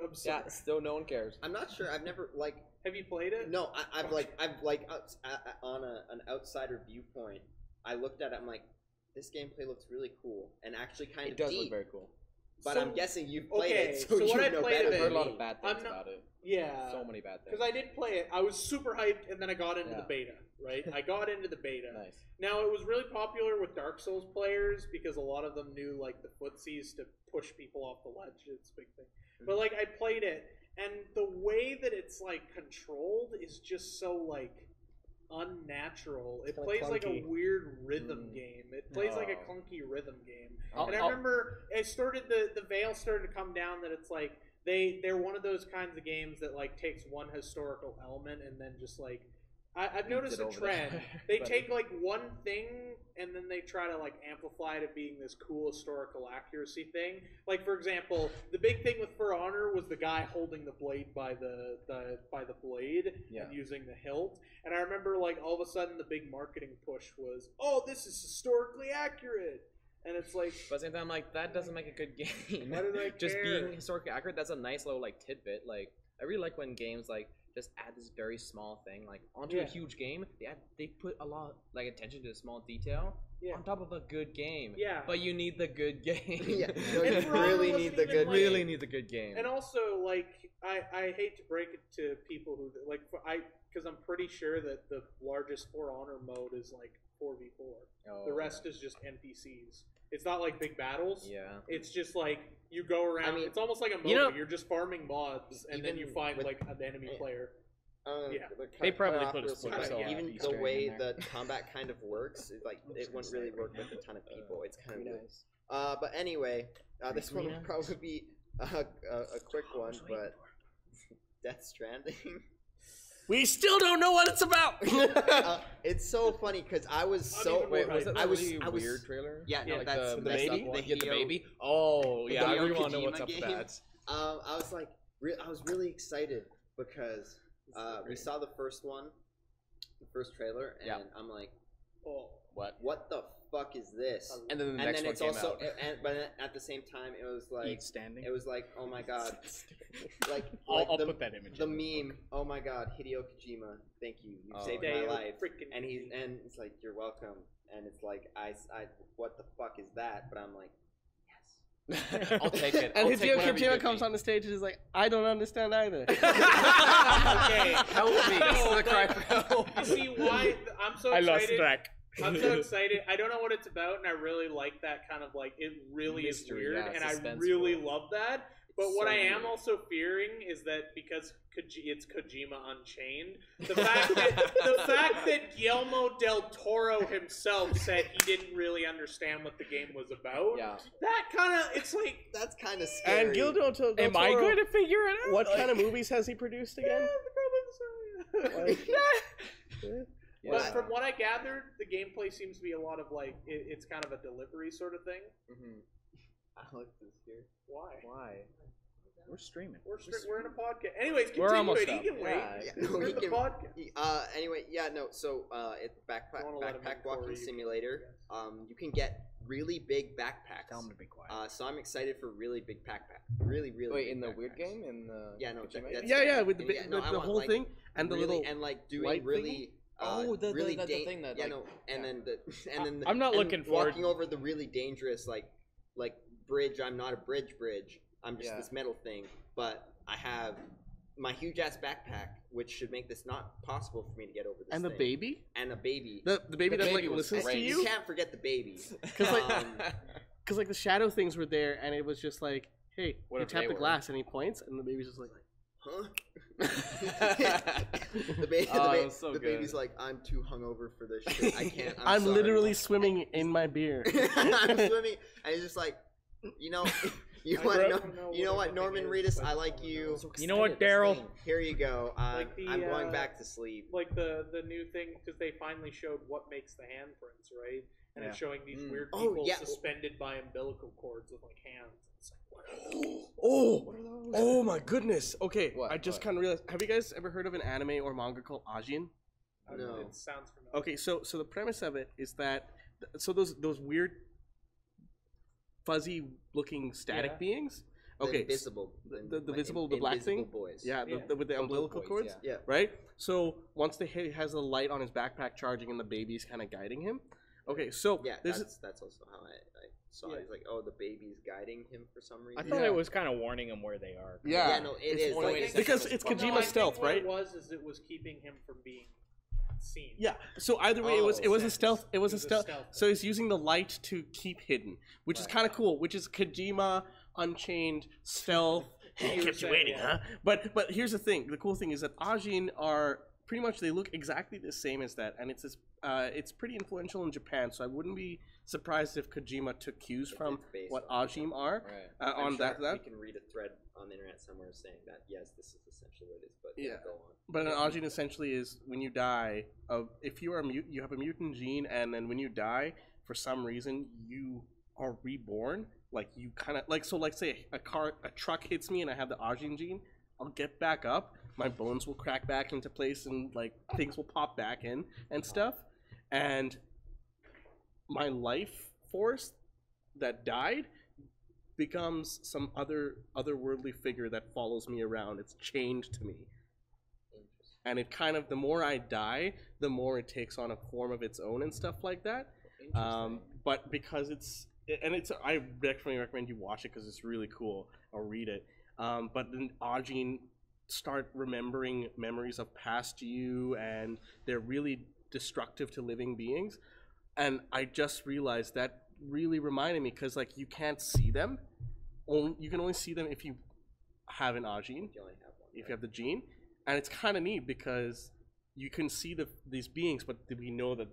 I'm sorry. Yeah, still no one cares. I'm not sure. I've never Have you played it? No, I've on an outsider viewpoint. I looked at it. I'm like, this gameplay looks really cool and actually kind of deep. It does look very cool. But I'm guessing you've played it, so what you I know played better it, I've heard a lot me. of bad things about it. Yeah. So many bad things. Because I did play it. I was super hyped, and then I got into the beta, right? I got into the beta. Nice. Now, it was really popular with Dark Souls players because a lot of them knew, like, the footsies to push people off the ledge. It's a big thing. But, like, I played it, and the way that it's, like, controlled is just so, like, unnatural. It plays like a weird rhythm game. It plays like a clunky rhythm game. And I remember the veil started to come down that it's like they're one of those kinds of games that like takes one historical element and then just like I've noticed a trend. They take like one thing and then they try to like amplify it being this cool historical accuracy thing. Like for example, the big thing with For Honor was the guy holding the blade by the blade and using the hilt. And I remember like all of a sudden the big marketing push was, "Oh, this is historically accurate." And it's like, but at the same time, like that doesn't make a good game. Why do they Just care? being historically accurate, that's a nice little like tidbit. Like I really like when games like just add this very small thing like onto a huge game. They put a lot like attention to the small detail on top of a good game. Yeah. But you need the good game. No, you really need the good. Really need the good game. And also, like, I hate to break it to people who like because I'm pretty sure that the largest For Honor mode is like 4v4. The rest is just NPCs. It's not like big battles. Yeah. It's just like you go around. I mean, it's almost like a MOBA. You're just farming mods, and then you find like an enemy player. They probably put a even the way the combat kind of works, like it wouldn't really work with a ton of people. It's kind of nice. But anyway, this one will probably be a quick one, but Death Stranding. We still don't know what it's about. It's so funny because I was was that a weird trailer? Yeah, no, like that's the baby. The baby. Oh, yeah, I really want to know what's up with that. I was like, I was really excited because we saw the first trailer, and I'm like, oh, what the fuck is this? And then the next one came out. But at the same time, it was like standing. It was like, oh my god, I'll put that image. The meme. Oh my god, Hideo Kojima, thank you, you saved my life. And it's like, you're welcome. And it's like, I what the fuck is that? But I'm like, yes, I'll take it. And Hideo Kojima comes on the stage and is like, I don't understand either. Okay, help me. This is a cry for help. You see why I'm so excited? I lost track. I'm so excited. I don't know what it's about, and I really like that kind of like, it really mystery, is weird, and I really love that. But what I am also fearing is that because it's Kojima Unchained, the fact that Guillermo del Toro himself said he didn't really understand what the game was about. Yeah. That kind of, it's like, that's kind of scary. And Guillermo del Toro, am I going to figure it out? What kind of movies has he produced again? But from what I gathered, the gameplay seems to be a lot of like it's kind of a delivery sort of thing. Alex is here. Why? We're streaming. We're in a podcast. Anyways, continue. We're almost He can wait. No, he can. Anyway, so it's backpack walking simulator. You can get really big backpacks. Tell them to be quiet. So I'm excited for really big backpack. Really big in the backpacks. weird game with the whole thing and the really, little and like doing really. The thing that then I'm not looking forward. Walking over the really dangerous like bridge. I'm not a bridge. I'm just this metal thing, but I have my huge ass backpack, which should make this not possible for me to get over this. And the baby? And a baby. The baby that like listens to you? You can't forget the baby. Because like the shadow things were there, and it was just like, hey, you tap the glass, and he points, and the baby's just like, huh? the baby's like, I'm too hungover for this shit. I can't. I'm literally swimming in my beer. I'm swimming, and he's just like, you know what, Norman Reedus, I like you. You know what, Daryl? Here you go. I'm going back to sleep. Like the new thing, because they finally showed what makes the handprints, right? And it's showing these weird people suspended by umbilical cords with like hands. It's like, oh my goodness. Okay, I just kind of realized. Have you guys ever heard of an anime or manga called Ajin? No. It sounds familiar. Okay, so the premise of it is that those weird fuzzy looking static beings. Okay, the visible, the black thing. Boys. Yeah, with the umbilical cords. Yeah. Right. So once he has a light on his backpack charging, and the baby's kind of guiding him. Okay, so that's also how I saw it. It's like, the baby's guiding him for some reason. I thought it was kind of warning him where they are. Yeah, no, it is. Like, because it's Kojima stealth, right? What it was keeping him from being seen. Yeah. So either way, it was a stealth. It was a stealth. So he's using the light to keep hidden, which is kind of cool. Which is Kojima Unchained stealth. Kept you waiting, huh? But here's the thing. The cool thing is that Ajin are pretty much, they look exactly the same as that, and it's pretty influential in Japan. So I wouldn't be surprised if Kojima took cues from what Ajin are on that. We can read a thread on the internet somewhere saying that yes, this is essentially what it is. But go on. But an Ajin essentially is when you die. If you are you have a mutant gene, and then when you die, for some reason you are reborn. Like you kind of like say a truck hits me and I have the Ajin gene, I'll get back up. My bones will crack back into place, and like things will pop back in and stuff. And my life force that died becomes some otherworldly figure that follows me around. It's changed to me. And it kind of, the more I die, the more it takes on a form of its own and stuff like that. But because I definitely recommend you watch it because it's really cool. I'll read it. But then Ajin start remembering memories of past you, and they're really destructive to living beings. And I just realized that really reminded me, because like you can't see them. You can only see them if you have an Ajin, if you have the gene. And it's kind of neat because you can see these beings, but we know that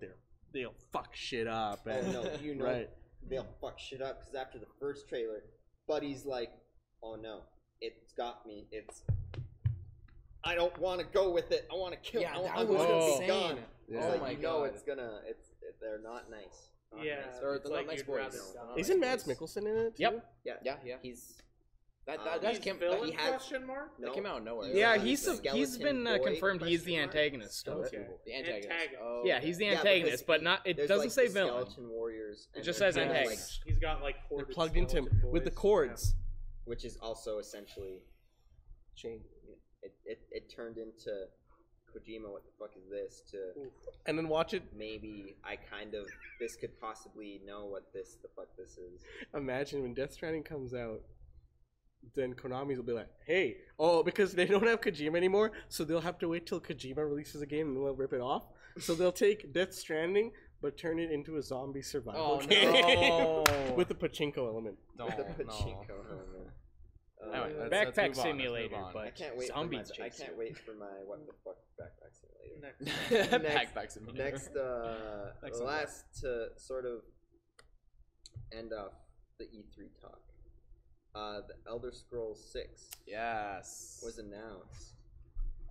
they'll fuck shit up. And, right. They'll fuck shit up, because after the first trailer, Buddy's like, oh no, it's got me. I don't want to go with it. I want to kill. Yeah, I want to be gone. Yeah. Oh my god, they're not nice. Or the like nice boys. Isn't Mads Mikkelsen in it too? Yep. Yeah. He's that came villain? He has Question mark? that came out of nowhere. Yeah, he's been confirmed he's the antagonist. Okay. The antagonist. Oh, Yeah, he's the antagonist, but not. It doesn't say villain. Skeleton warriors. It just says antagonist. He's got like They're plugged into him with the cords, which is also essentially chain. It turned into Kojima. What the fuck is this? And then watch it. Maybe this could possibly know what the fuck this is. Imagine when Death Stranding comes out, then Konami's will be like, hey, because they don't have Kojima anymore, so they'll have to wait till Kojima releases a game and they'll rip it off. So they'll take Death Stranding, but turn it into a zombie survival game. No. With the pachinko element. With the pachinko element. Backpack simulator, but I can't wait zombies I can't wait for my what the fuck backpack simulator. Backpack simulator. Next, last to sort of end off the E3 talk. The Elder Scrolls 6 Yes. was announced.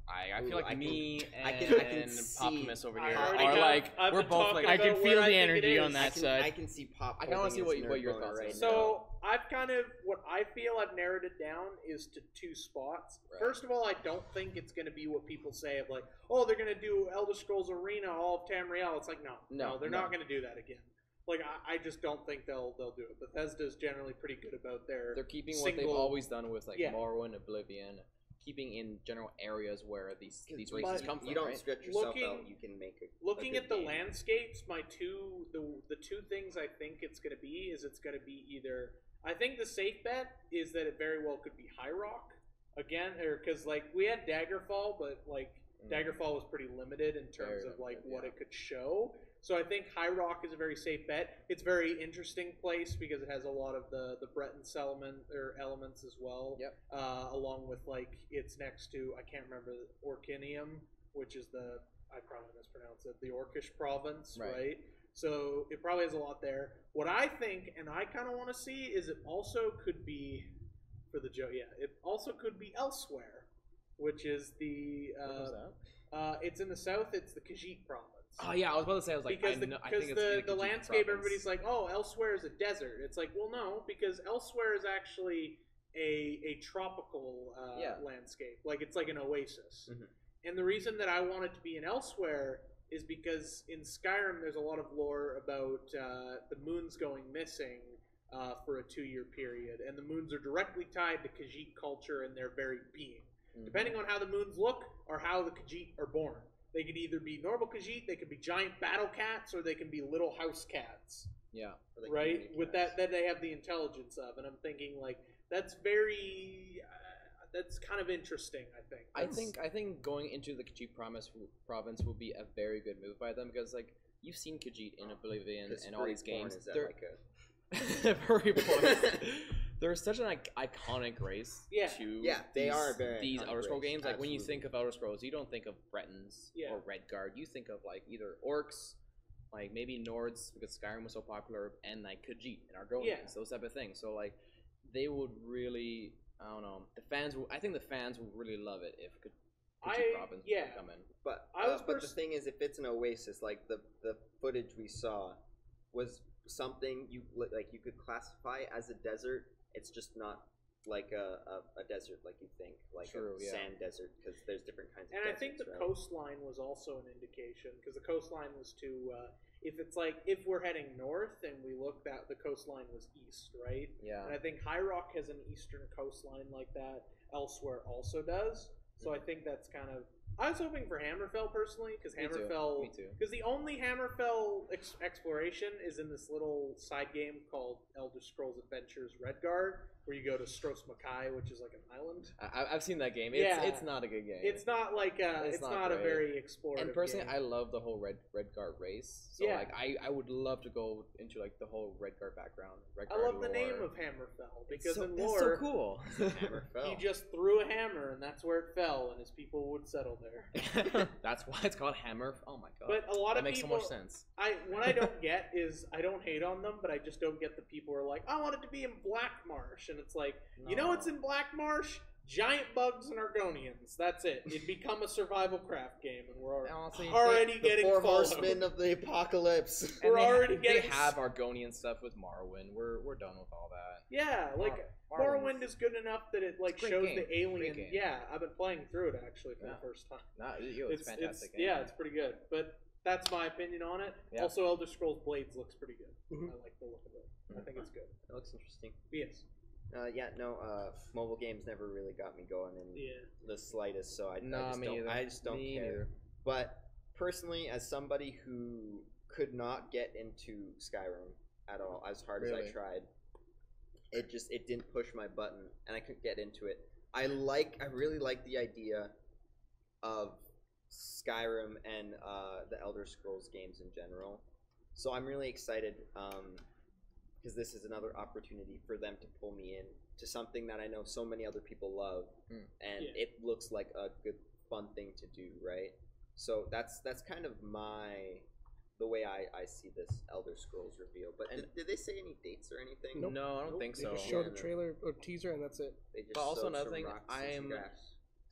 I feel like me and I can see, Optimus over here are like we're both like I can feel the energy on that side. I can see Pop. I kind of want to see what your thoughts are. So I've kind of what I feel I've narrowed it down is to 2 spots. Right. First of all, I don't think it's going to be what people say of like, oh, they're going to do Elder Scrolls Arena, all of Tamriel. It's like no, they're not going to do that again. Like I just don't think they'll do it. Bethesda's generally pretty good about they're keeping what they've always done with like Morrowind, Oblivion. Keeping in general areas where these races come from. You don't right? stretch yourself out. You can make looking at the game. Landscapes. The 2 things I think it's going to be is it's going to be either. I think the safe bet is that it very well could be High Rock again, or because like we had Daggerfall, but like Daggerfall was pretty limited in terms of like what it could show. So I think High Rock is a very safe bet. It's a very interesting place because it has a lot of the Breton elements as well. Yep. Along with like it's next to I can't remember Orkinium, which is I probably mispronounced it, the Orcish province, right? So it probably has a lot there. What I think, and I kind of want to see, is it also could be for the Joe. Yeah, it also could be elsewhere, which is the. What was that? It's in the south. It's the Khajiit province. Oh yeah, I was about to say. I was like, because I think it's the landscape, everybody's like, oh, elsewhere is a desert. It's like, well, no, because elsewhere is actually a tropical landscape. Like it's like an oasis. Mm-hmm. And the reason that I want it to be an elsewhere is because in Skyrim there's a lot of lore about the moons going missing for a 2-year period, and the moons are directly tied to Khajiit culture and their very being. Mm-hmm. Depending on how the moons look or how the Khajiit are born. They could either be normal Khajiit, they could be giant battle cats, or they can be little house cats. Yeah. Right? With that they have the intelligence of. And I'm thinking, like, that's very... that's kind of interesting, I think. I think going into the Khajiit province will be a very good move by them, because, like, you've seen Khajiit in Oblivion and all these games. They're very important. They're such an iconic race they are very these Elder Scrolls games. Like absolutely. When you think of Elder Scrolls, you don't think of Bretons or Redguard. You think of like either orcs, like maybe Nords because Skyrim was so popular, and like Khajiit and Argonians, those type of things. So like they would really, I don't know, I think the fans would really love it if Khajiit province would come in. But the thing is, if it's an oasis, like the footage we saw was something you could classify as a desert. It's just not like a desert like you think, like a sand desert, because there's different kinds of deserts. And I think the coastline was also an indication, because the coastline was if we're heading north and we looked at the coastline was east, right? Yeah. And I think High Rock has an eastern coastline like that. Elsewhere also does. So I think that's kind of... I was hoping for Hammerfell personally, because Hammerfell... Me too. Because the only Hammerfell exploration is in this little side game called Elder Scrolls Adventures Redguard, where you go to Stros Makai, which is like an island. I've seen that game. It's not a good game. It's not like it's not a very explorative And personally, game. I love the whole Redguard race. So like I would love to go into like the whole Redguard background. I love the name of Hammerfell because in lore, that's so cool. Hammerfell. He just threw a hammer, and that's where it fell, and his people would settle there. That's why it's called Hammer. Oh my god! But a lot of makes people, so much sense. What I don't get is I don't hate on them, but I just don't get the people who are like, I want it to be in Black Marsh, and it's like, you know what's in Black Marsh? Giant bugs and Argonians. That's it. It'd become a survival craft game, and we're already getting the 4 horsemen of the apocalypse. We're already getting. They have Argonian stuff with Morrowind. We're done with all that. Yeah, like Morrowind is good enough that it like shows the alien. Yeah, I've been playing through it actually for the first time. It's fantastic. Yeah, it's pretty good. But that's my opinion on it. Yeah. Also, Elder Scrolls Blades looks pretty good. Mm-hmm. I like the look of it. I think it's good. It looks interesting. Yes. Mobile games never really got me going in the slightest, so I just don't care. Either. But personally, as somebody who could not get into Skyrim at all, as hard as I tried, it didn't push my button, and I couldn't get into it. I really like the idea of Skyrim and the Elder Scrolls games in general. So I'm really excited. Because this is another opportunity for them to pull me in to something that I know so many other people love, and it looks like a good, fun thing to do, right? So that's kind of the way I see this Elder Scrolls reveal. But did they say any dates or anything? Nope. No, I don't think so. They just showed a trailer or teaser, and that's it. They just but also another thing,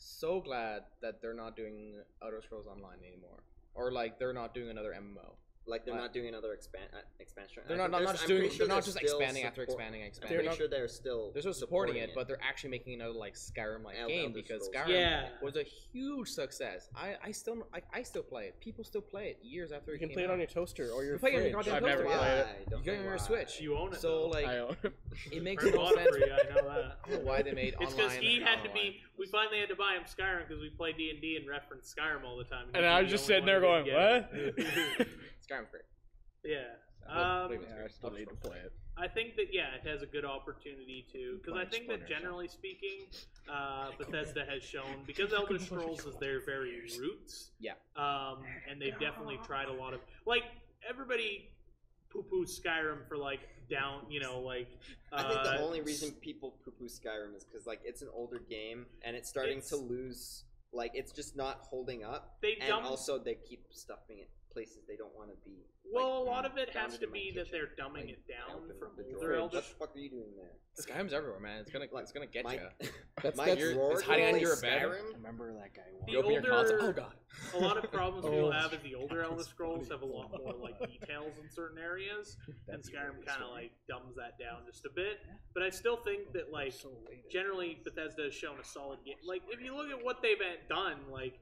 so glad that they're not doing Elder Scrolls Online anymore, or like they're not doing another MMO. Like they're not doing another expansion. They're not just doing. They're not just expanding after expanding. I'm pretty sure they're still supporting it, but they're actually making another like Skyrim-like game because Skyrim was a huge success. I still play it. People still play it years after you can play it on your toaster or your fridge. I've never played it. You get it on your Switch. You own it. So like, I own it. It makes no sense. I know that. I don't know why they made it's online. It's because he had to be. We finally had to buy him Skyrim because we play D&D and reference Skyrim all the time. And I was just sitting there going, what? Skyrim's great. Yeah. I still need to play it. I think that it has a good opportunity to, because I think that generally speaking, Bethesda has shown, because Elder Scrolls is their very roots. Yeah. And they've definitely tried a lot of, like, everybody poo-poos Skyrim for like down, like. I think the only reason people poo-poo Skyrim is because like it's an older game and it's starting to lose. Like it's just not holding up. Also they keep stuffing it places they don't want to be. Well, a lot of it has to be that they're dumbing it down from older Elder. What the fuck are you doing there? Skyrim's everywhere, man. It's gonna get you. It's hiding under your bed. I remember that guy. The older, oh god. A lot of problems people have is the older Elder Scrolls have a lot more like details in certain areas, and Skyrim kind of like dumbs that down just a bit. But I still think that like generally Bethesda has shown a solid game. Like if you look at what they've done, like.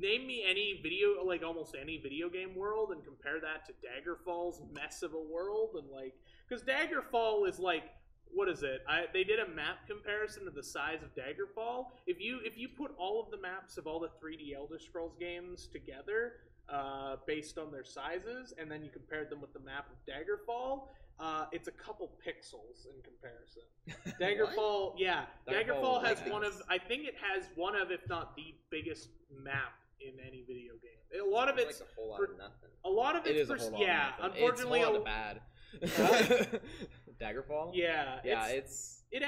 Name me any video, like almost any video game world, and compare that to Daggerfall's mess of a world, and like, because Daggerfall is like, what is it? They did a map comparison of the size of Daggerfall. If you put all of the maps of all the 3D Elder Scrolls games together, based on their sizes, and then you compared them with the map of Daggerfall, it's a couple pixels in comparison. Daggerfall, Daggerfall has I think it has one of, if not the biggest map in any video game. A lot of it's like a whole lot of nothing. Unfortunately, unfortunately, it's a lot of bad. Daggerfall. It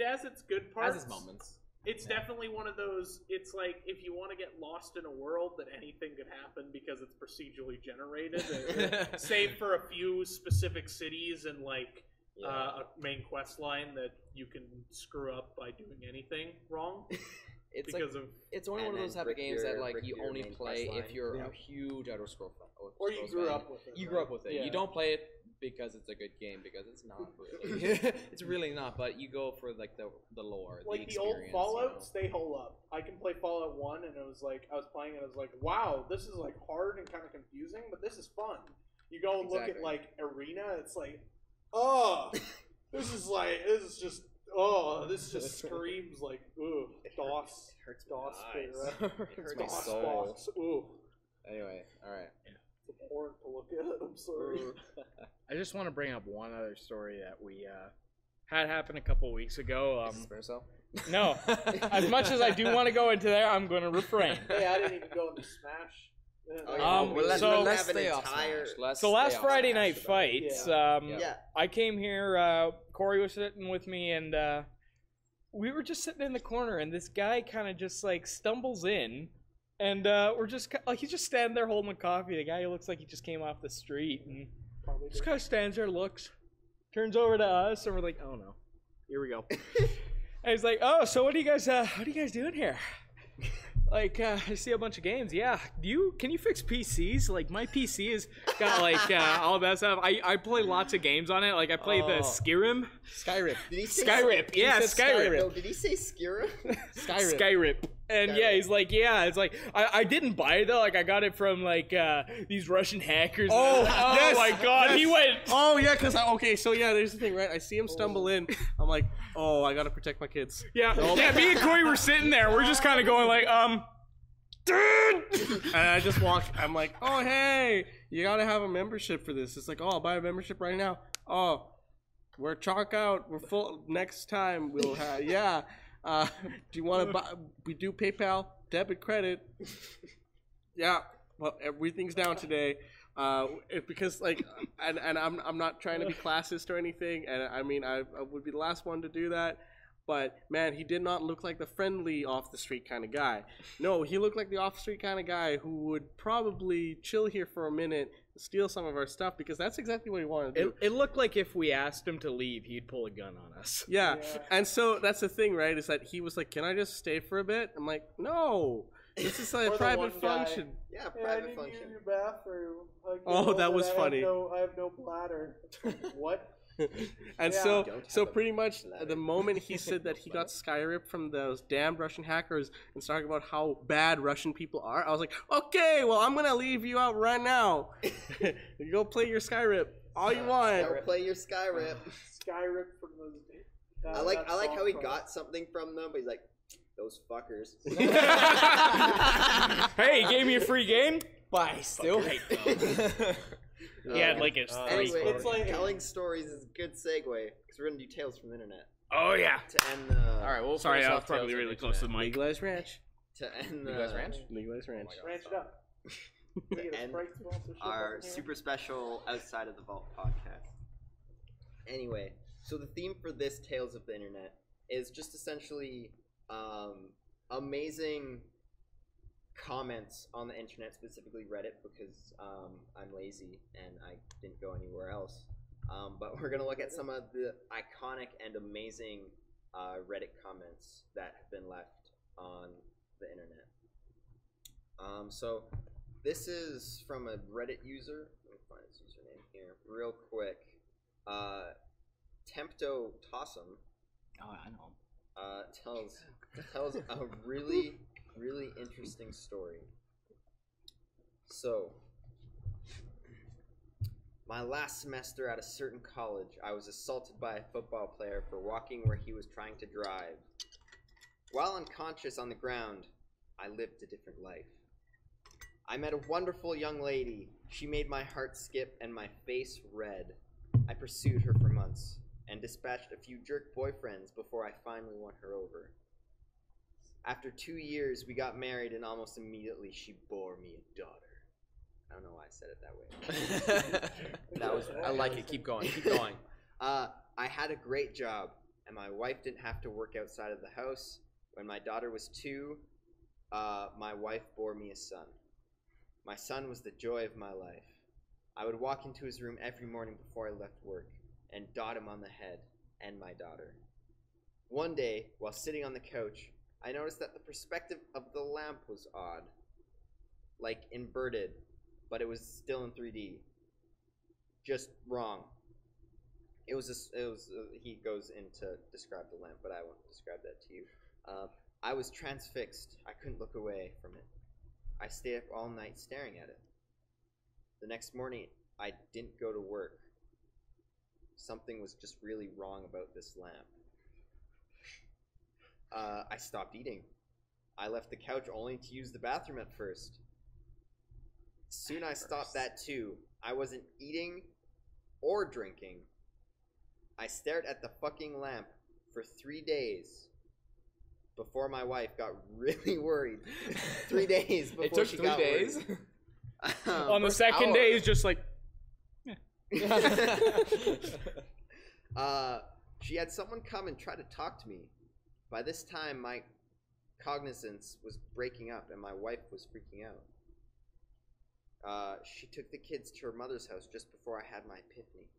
has its good parts. Has its moments. It's definitely one of those. It's like if you want to get lost in a world that anything could happen because it's procedurally generated, save for a few specific cities and like a main quest line that you can screw up by doing anything wrong. It's only one of those type of games that like you only play if you're a huge Elder Scrolls fan. Or you grew up with it. You grew up with it. Yeah. You don't play it because it's a good game, because it's not really. It's really not, but you go for like the lore, like the old Fallouts, they hold up. I can play Fallout 1 and it was like I was playing and I was like, wow, this is like hard and kind of confusing, but this is fun. You go and look at like Arena, it's like, this just screams like, ooh, DOS. It hurts DOS. It hurts my soul. DOS. Ooh. Anyway, all right. It's abhorrent to look at. I'm sorry. I just want to bring up one other story that we had happen a couple weeks ago. No. As much as I do want to go into there, I'm going to refrain. Hey, I didn't even go into Smash. Let's stay off Smash. So last Friday Night Fights, I came here, Corey was sitting with me, and we were just sitting in the corner, and this guy kind of just like stumbles in, and we're just like, he's just standing there holding a coffee. The guy looks like he just came off the street, and just kind of stands there, looks, turns over to us, and we're like, oh no, here we go. And he's like, oh, so what are you guys doing here? Like, I see a bunch of games. Yeah, can you fix PCs? Like, my PC has got like all that stuff. I play lots of games on it. Like, I play the Skyrim. Did he say Skyrim? Yeah, Skyrim. No, did he say Skyrim? Skyrim. And he's like, it's like I didn't buy it though. Like, I got it from like these Russian hackers. Oh my god, yes. He went. Oh yeah, because there's the thing, right? I see him stumble in. I'm like, oh, I gotta protect my kids. Yeah, me and Corey were sitting there. We're just kind of going like, dude. And I just walk. I'm like, oh hey, you gotta have a membership for this. It's like, oh, I'll buy a membership right now. Oh, we're chalk out. We're full. Next time we'll have do you want to buy? We do PayPal, debit, credit. Yeah, well, everything's down today. Because like, and I'm not trying to be classist or anything, and I mean I would be the last one to do that. But man, he did not look like the friendly off the street kind of guy. No, he looked like the off the street kind of guy who would probably chill here for a minute, steal some of our stuff because that's exactly what he wanted to do. It looked like if we asked him to leave, he'd pull a gun on us. Yeah. And so that's the thing, right? Is that he was like, "Can I just stay for a bit?" I'm like, "No, this is a private function." Yeah, private function. I need to use your bathroom. Oh, that was funny. I have no bladder. What? And so pretty much the moment he said that he got sky-ripped from those damned Russian hackers and started about how bad Russian people are, I was like, okay, well, I'm gonna leave you out right now. You go play your sky-rip all you want. Go play your sky-rip. Sky-rip from those. I like how he got something from them, but he's like, those fuckers. Hey, he gave me a free game, but I still hate them. Yeah, like it's anyway, it's like telling stories is a good segue because we're gonna do tales from the internet. Oh yeah. To end the. All right. Well, sorry, I was probably really close to the mic. Legalized Ranch. To end the. Legalized Ranch. Legalized Ranch. Ranch it up. To end our super special outside of the Vault podcast. Anyway, so the theme for this Tales of the Internet is just essentially amazing comments on the internet, specifically Reddit, because I'm lazy and I didn't go anywhere else. But we're gonna look at some of the iconic and amazing Reddit comments that have been left on the internet. So this is from a Reddit user. Let me find his username here real quick. Tempto Tossum. Oh, I know. Tells a really interesting story. So, my last semester at a certain college, I was assaulted by a football player for walking where he was trying to drive. While unconscious on the ground, I lived a different life. I met a wonderful young lady. She made my heart skip and my face red. I pursued her for months and dispatched a few jerk boyfriends before I finally won her over. After 2 years, we got married, and almost immediately she bore me a daughter. I don't know why I said it that way. That was. I like it. Keep going. Keep going. I had a great job, and my wife didn't have to work outside of the house. When my daughter was 2, my wife bore me a son. My son was the joy of my life. I would walk into his room every morning before I left work and dot him on the head and my daughter. One day, while sitting on the couch, I noticed that the perspective of the lamp was odd, like inverted, but it was still in 3D. Just wrong. He goes in to describe the lamp, but I won't describe that to you. I was transfixed. I couldn't look away from it. I stayed up all night staring at it. The next morning, I didn't go to work. Something was just really wrong about this lamp. I stopped eating. I left the couch only to use the bathroom at first. Soon I stopped that too. I wasn't eating or drinking. I stared at the fucking lamp for 3 days before my wife got really worried. 3 days before it took she 3 got days. On the second day, it's just like. She had someone come and try to talk to me. By this time, my cognizance was breaking up and my wife was freaking out. She took the kids to her mother's house just before I had my epiphany.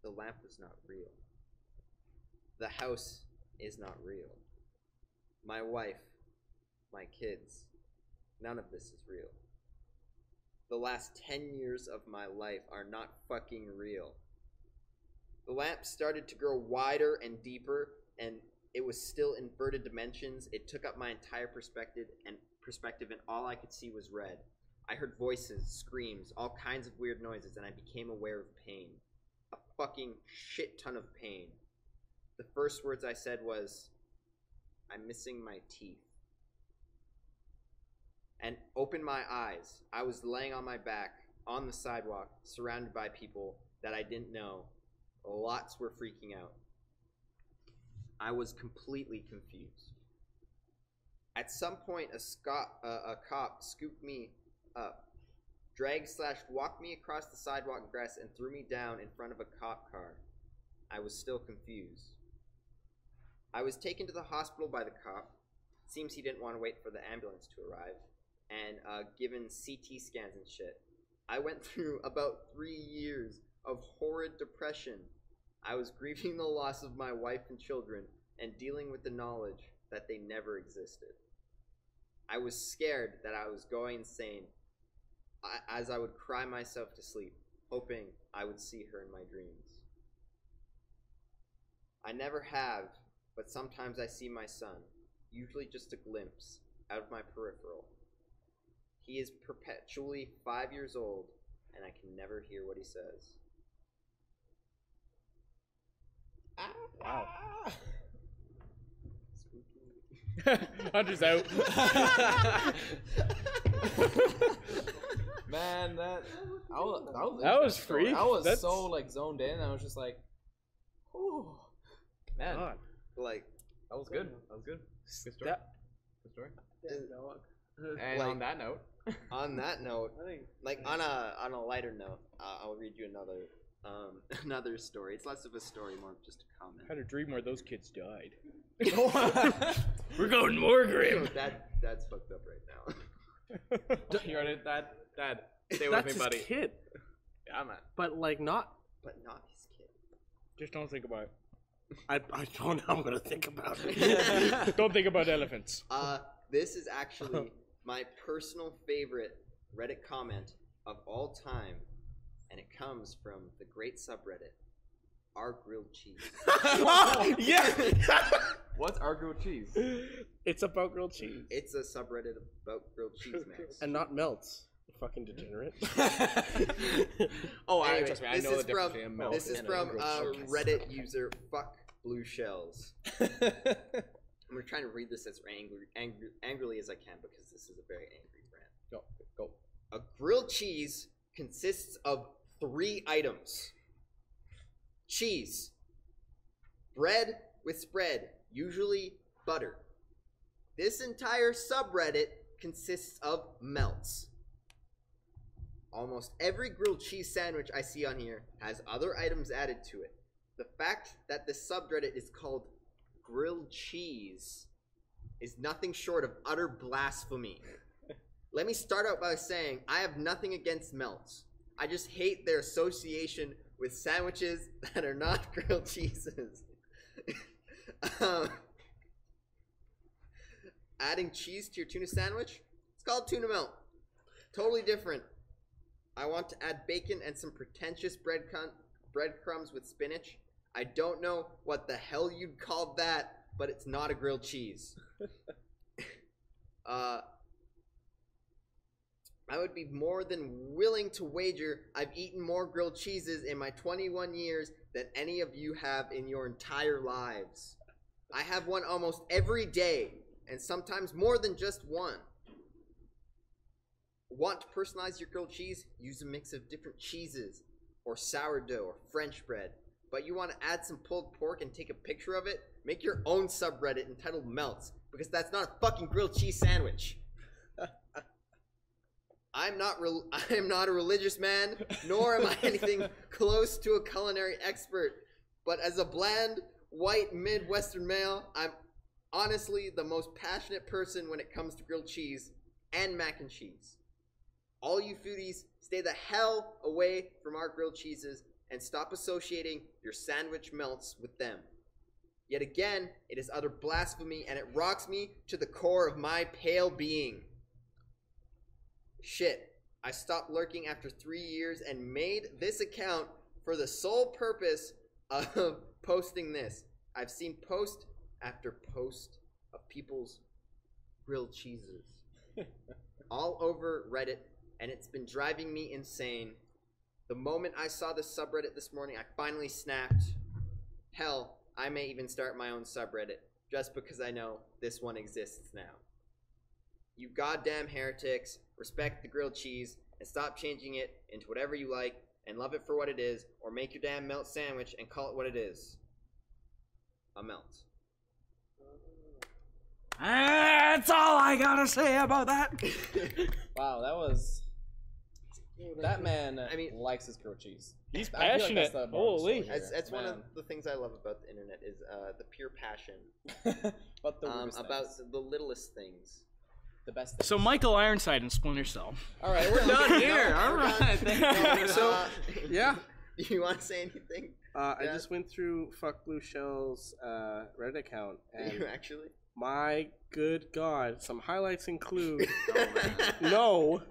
The lamp was not real. The house is not real. My wife, my kids, none of this is real. The last 10 years of my life are not fucking real. The lamp started to grow wider and deeper, and it was still inverted dimensions. It took up my entire perspective, and all I could see was red. I heard voices, screams, all kinds of weird noises, and I became aware of pain. A fucking shit ton of pain. The first words I said was, "I'm missing my teeth." And opened my eyes. I was laying on my back, on the sidewalk, surrounded by people that I didn't know. Lots were freaking out. I was completely confused. At some point, a cop scooped me up, walked me across the sidewalk grass, and threw me down in front of a cop car. I was still confused. I was taken to the hospital by the cop. Seems he didn't want to wait for the ambulance to arrive. and given CT scans and shit. I went through about 3 years of horrid depression. I was grieving the loss of my wife and children and dealing with the knowledge that they never existed. I was scared that I was going insane as I would cry myself to sleep, hoping I would see her in my dreams. I never have, but sometimes I see my son, usually just a glimpse, out of my peripheral. He is perpetually 5 years old, and I can never hear what he says. Wow. Hunter's out. Man, that was free. I was so like zoned in. I was just like, oh man, God. Like that was good. That was good. Good story. Good story. And like, on that note, I think, like on a lighter note, I'll read you another story. It's less of a story, more of just a comment. I had a dream where those kids died. We're going more grim. That's fucked up right now. you heard it, Dad. Stay with me, buddy. His kid. Yeah, man. But not his kid. Just don't think about it. I don't know. I'm gonna think about it. Don't think about elephants. This is actually my personal favorite Reddit comment of all time, and it comes from the great subreddit, Our Grilled Cheese. Yeah. What's Our Grilled Cheese? It's about grilled cheese. It's a subreddit about grilled cheese, Max. And not melts. You fucking degenerate. Oh, anyway, trust me, I know the difference between milk. This is from Reddit user Fuck Blue Shells. I'm gonna try to read this as angrily as I can because this is a very angry rant. Go. A grilled cheese consists of 3 items. Cheese. Bread with spread, usually butter. This entire subreddit consists of melts. Almost every grilled cheese sandwich I see on here has other items added to it. The fact that this subreddit is called grilled cheese is nothing short of utter blasphemy. Let me start out by saying I have nothing against melts. I just hate their association with sandwiches that are not grilled cheeses. Adding cheese to your tuna sandwich, it's called tuna melt. Totally different. I want to add bacon and some pretentious breadcrumbs with spinach. I don't know what the hell you'd call that, but it's not a grilled cheese. I would be more than willing to wager I've eaten more grilled cheeses in my 21 years than any of you have in your entire lives. I have one almost every day, and sometimes more than just one. Want to personalize your grilled cheese? Use a mix of different cheeses, or sourdough, or French bread. But you want to add some pulled pork and take a picture of it? Make your own subreddit entitled Melts, because that's not a fucking grilled cheese sandwich. I am not a religious man, nor am I anything close to a culinary expert. But as a bland, white, Midwestern male, I'm honestly the most passionate person when it comes to grilled cheese and mac and cheese. All you foodies, stay the hell away from our grilled cheeses and stop associating your sandwich melts with them. Yet again, it is utter blasphemy, and it rocks me to the core of my pale being. Shit, I stopped lurking after 3 years and made this account for the sole purpose of posting this. I've seen post after post of people's grilled cheeses all over Reddit, and it's been driving me insane. The moment I saw this subreddit this morning, I finally snapped. Hell, I may even start my own subreddit, just because I know this one exists now. You goddamn heretics, respect the grilled cheese, and stop changing it into whatever you like, and love it for what it is, or make your damn melt sandwich and call it what it is. A melt. That's all I gotta say about that. Wow, that was... That man likes his grilled cheese. He's passionate. Like holy. That's one of the things I love about the internet is the pure passion about the littlest things. the best thing. So Michael Ironside and Splinter Cell. All right, we're done here. All right, thank you. So yeah, do you want to say anything? I just went through Fuck Blue Shell's Reddit account, and you actually? My good God, some highlights include. No.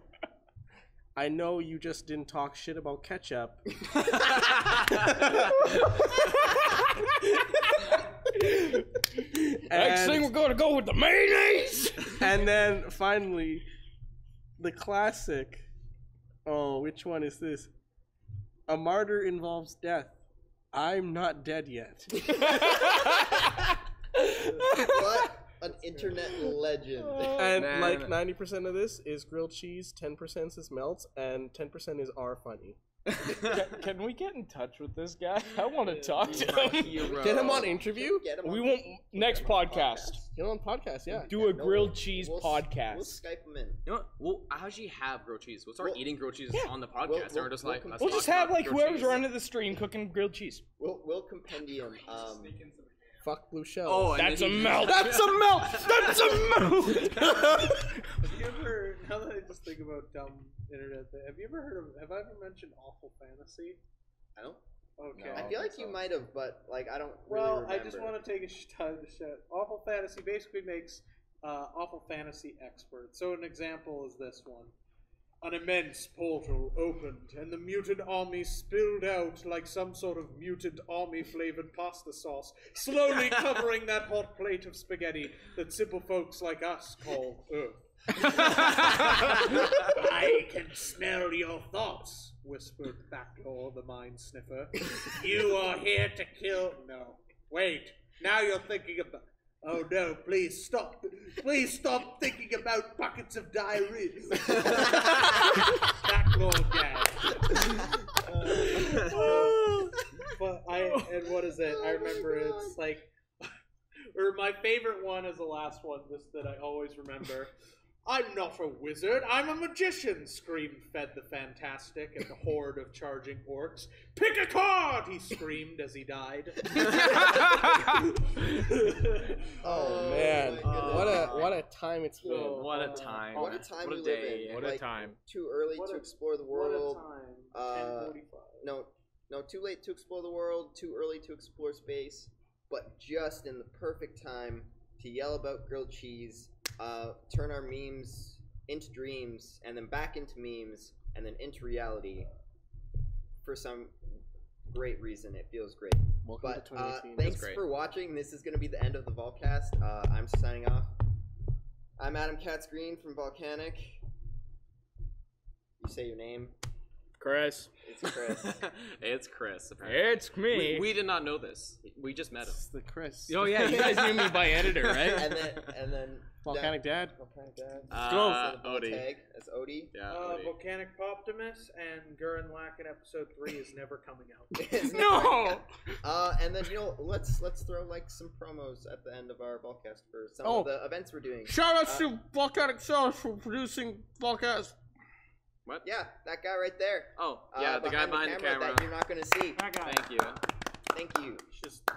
I know you just didn't talk shit about ketchup. Next thing we're gonna go with the mayonnaise. And then finally, the classic. Oh, which one is this? A martyr involves death. I'm not dead yet. What? An internet legend. And like 90% of this is grilled cheese, 10% is melts, and 10% is are funny. Can we get in touch with this guy? I want to talk to him. Get him on interview. We won't next podcast. Get him on podcast, yeah. Do a grilled cheese podcast. We'll Skype him in. You know what? We'll actually have grilled cheese. We'll start eating grilled cheese on the podcast. We'll or just like we'll just have like whoever's running the stream cooking grilled cheese. We'll compendium. Fuck Blue Shell. Oh, that's a melt. That's a melt. That's a melt. Have you ever? Now that I just think about dumb internet thing, have you ever heard of? Have I ever mentioned Awful Fantasy? I don't. Okay. No, I feel like you might have, but like I don't. Well, really remember. I just want to take a time to shit. Awful Fantasy basically makes Awful Fantasy experts. So an example is this one. An immense portal opened, and the mutant army spilled out like some sort of mutant army-flavored pasta sauce, slowly covering that hot plate of spaghetti that simple folks like us call Earth. I can smell your thoughts, whispered Backlaw, the mind sniffer. You are here to kill... No. Wait. Now you're thinking about... Oh no, please stop. Please stop thinking about buckets of diarrhea. Backlog gag. But and what is it? I remember it's like, or my favorite one is the last one, this that I always remember. I'm not a wizard, I'm a magician, screamed Fed the Fantastic at the horde of charging orcs. Pick a card, he screamed as he died. Oh man, what a time it's been. What a time. What a time what we a live day. in. What like, a time. Too early to explore the world. What a time. 10:45. No, too late to explore the world, too early to explore space, but just in the perfect time to yell about grilled cheese, turn our memes into dreams, and then back into memes, and then into reality. For some great reason, it feels great. Welcome to 2018. Thanks for watching. This is going to be the end of the Volcast. I'm signing off. I'm Adam Katz Green from Volcanic. You say your name. Chris. It's Chris. It's Chris. Apparently. It's me. We did not know this. We just met him. It's the Chris. Oh yeah, you guys knew me by editor, right? and then Volcanic Dad. Volcanic Dad. Odie. That's Odie. Yeah. Odie. Volcanic Poptimus and Gurren Lagann episode 3 is never coming out. No. And then let's throw like some promos at the end of our Volcast for some of the events we're doing. Shout out to Volcanic Cells for producing Volcast. What? Yeah, that guy right there. Oh, yeah, the guy behind the camera. That you're not gonna see. Thank you. Thank you.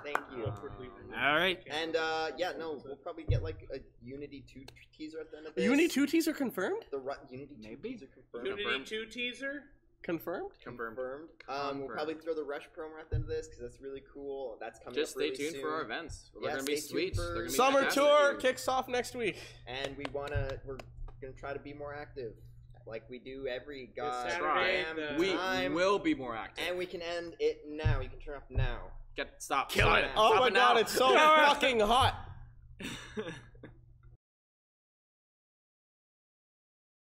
Thank you. All right. And we'll probably get like a Unity 2 teaser at the end of this. Unity 2 teaser confirmed? The Unity 2 teaser confirmed. Unity 2 teaser? Confirmed. We'll probably throw the Rush promo at the end of this because that's really cool. That's coming Just up really stay tuned soon. for our events. They're gonna be sweet. Summer tour kicks off next week. And we're gonna try to be more active. Like we do every goddamn time. We will be more active. And we can end it now. You can turn off now. Stop. Kill it. Oh my god, it's so fucking hot.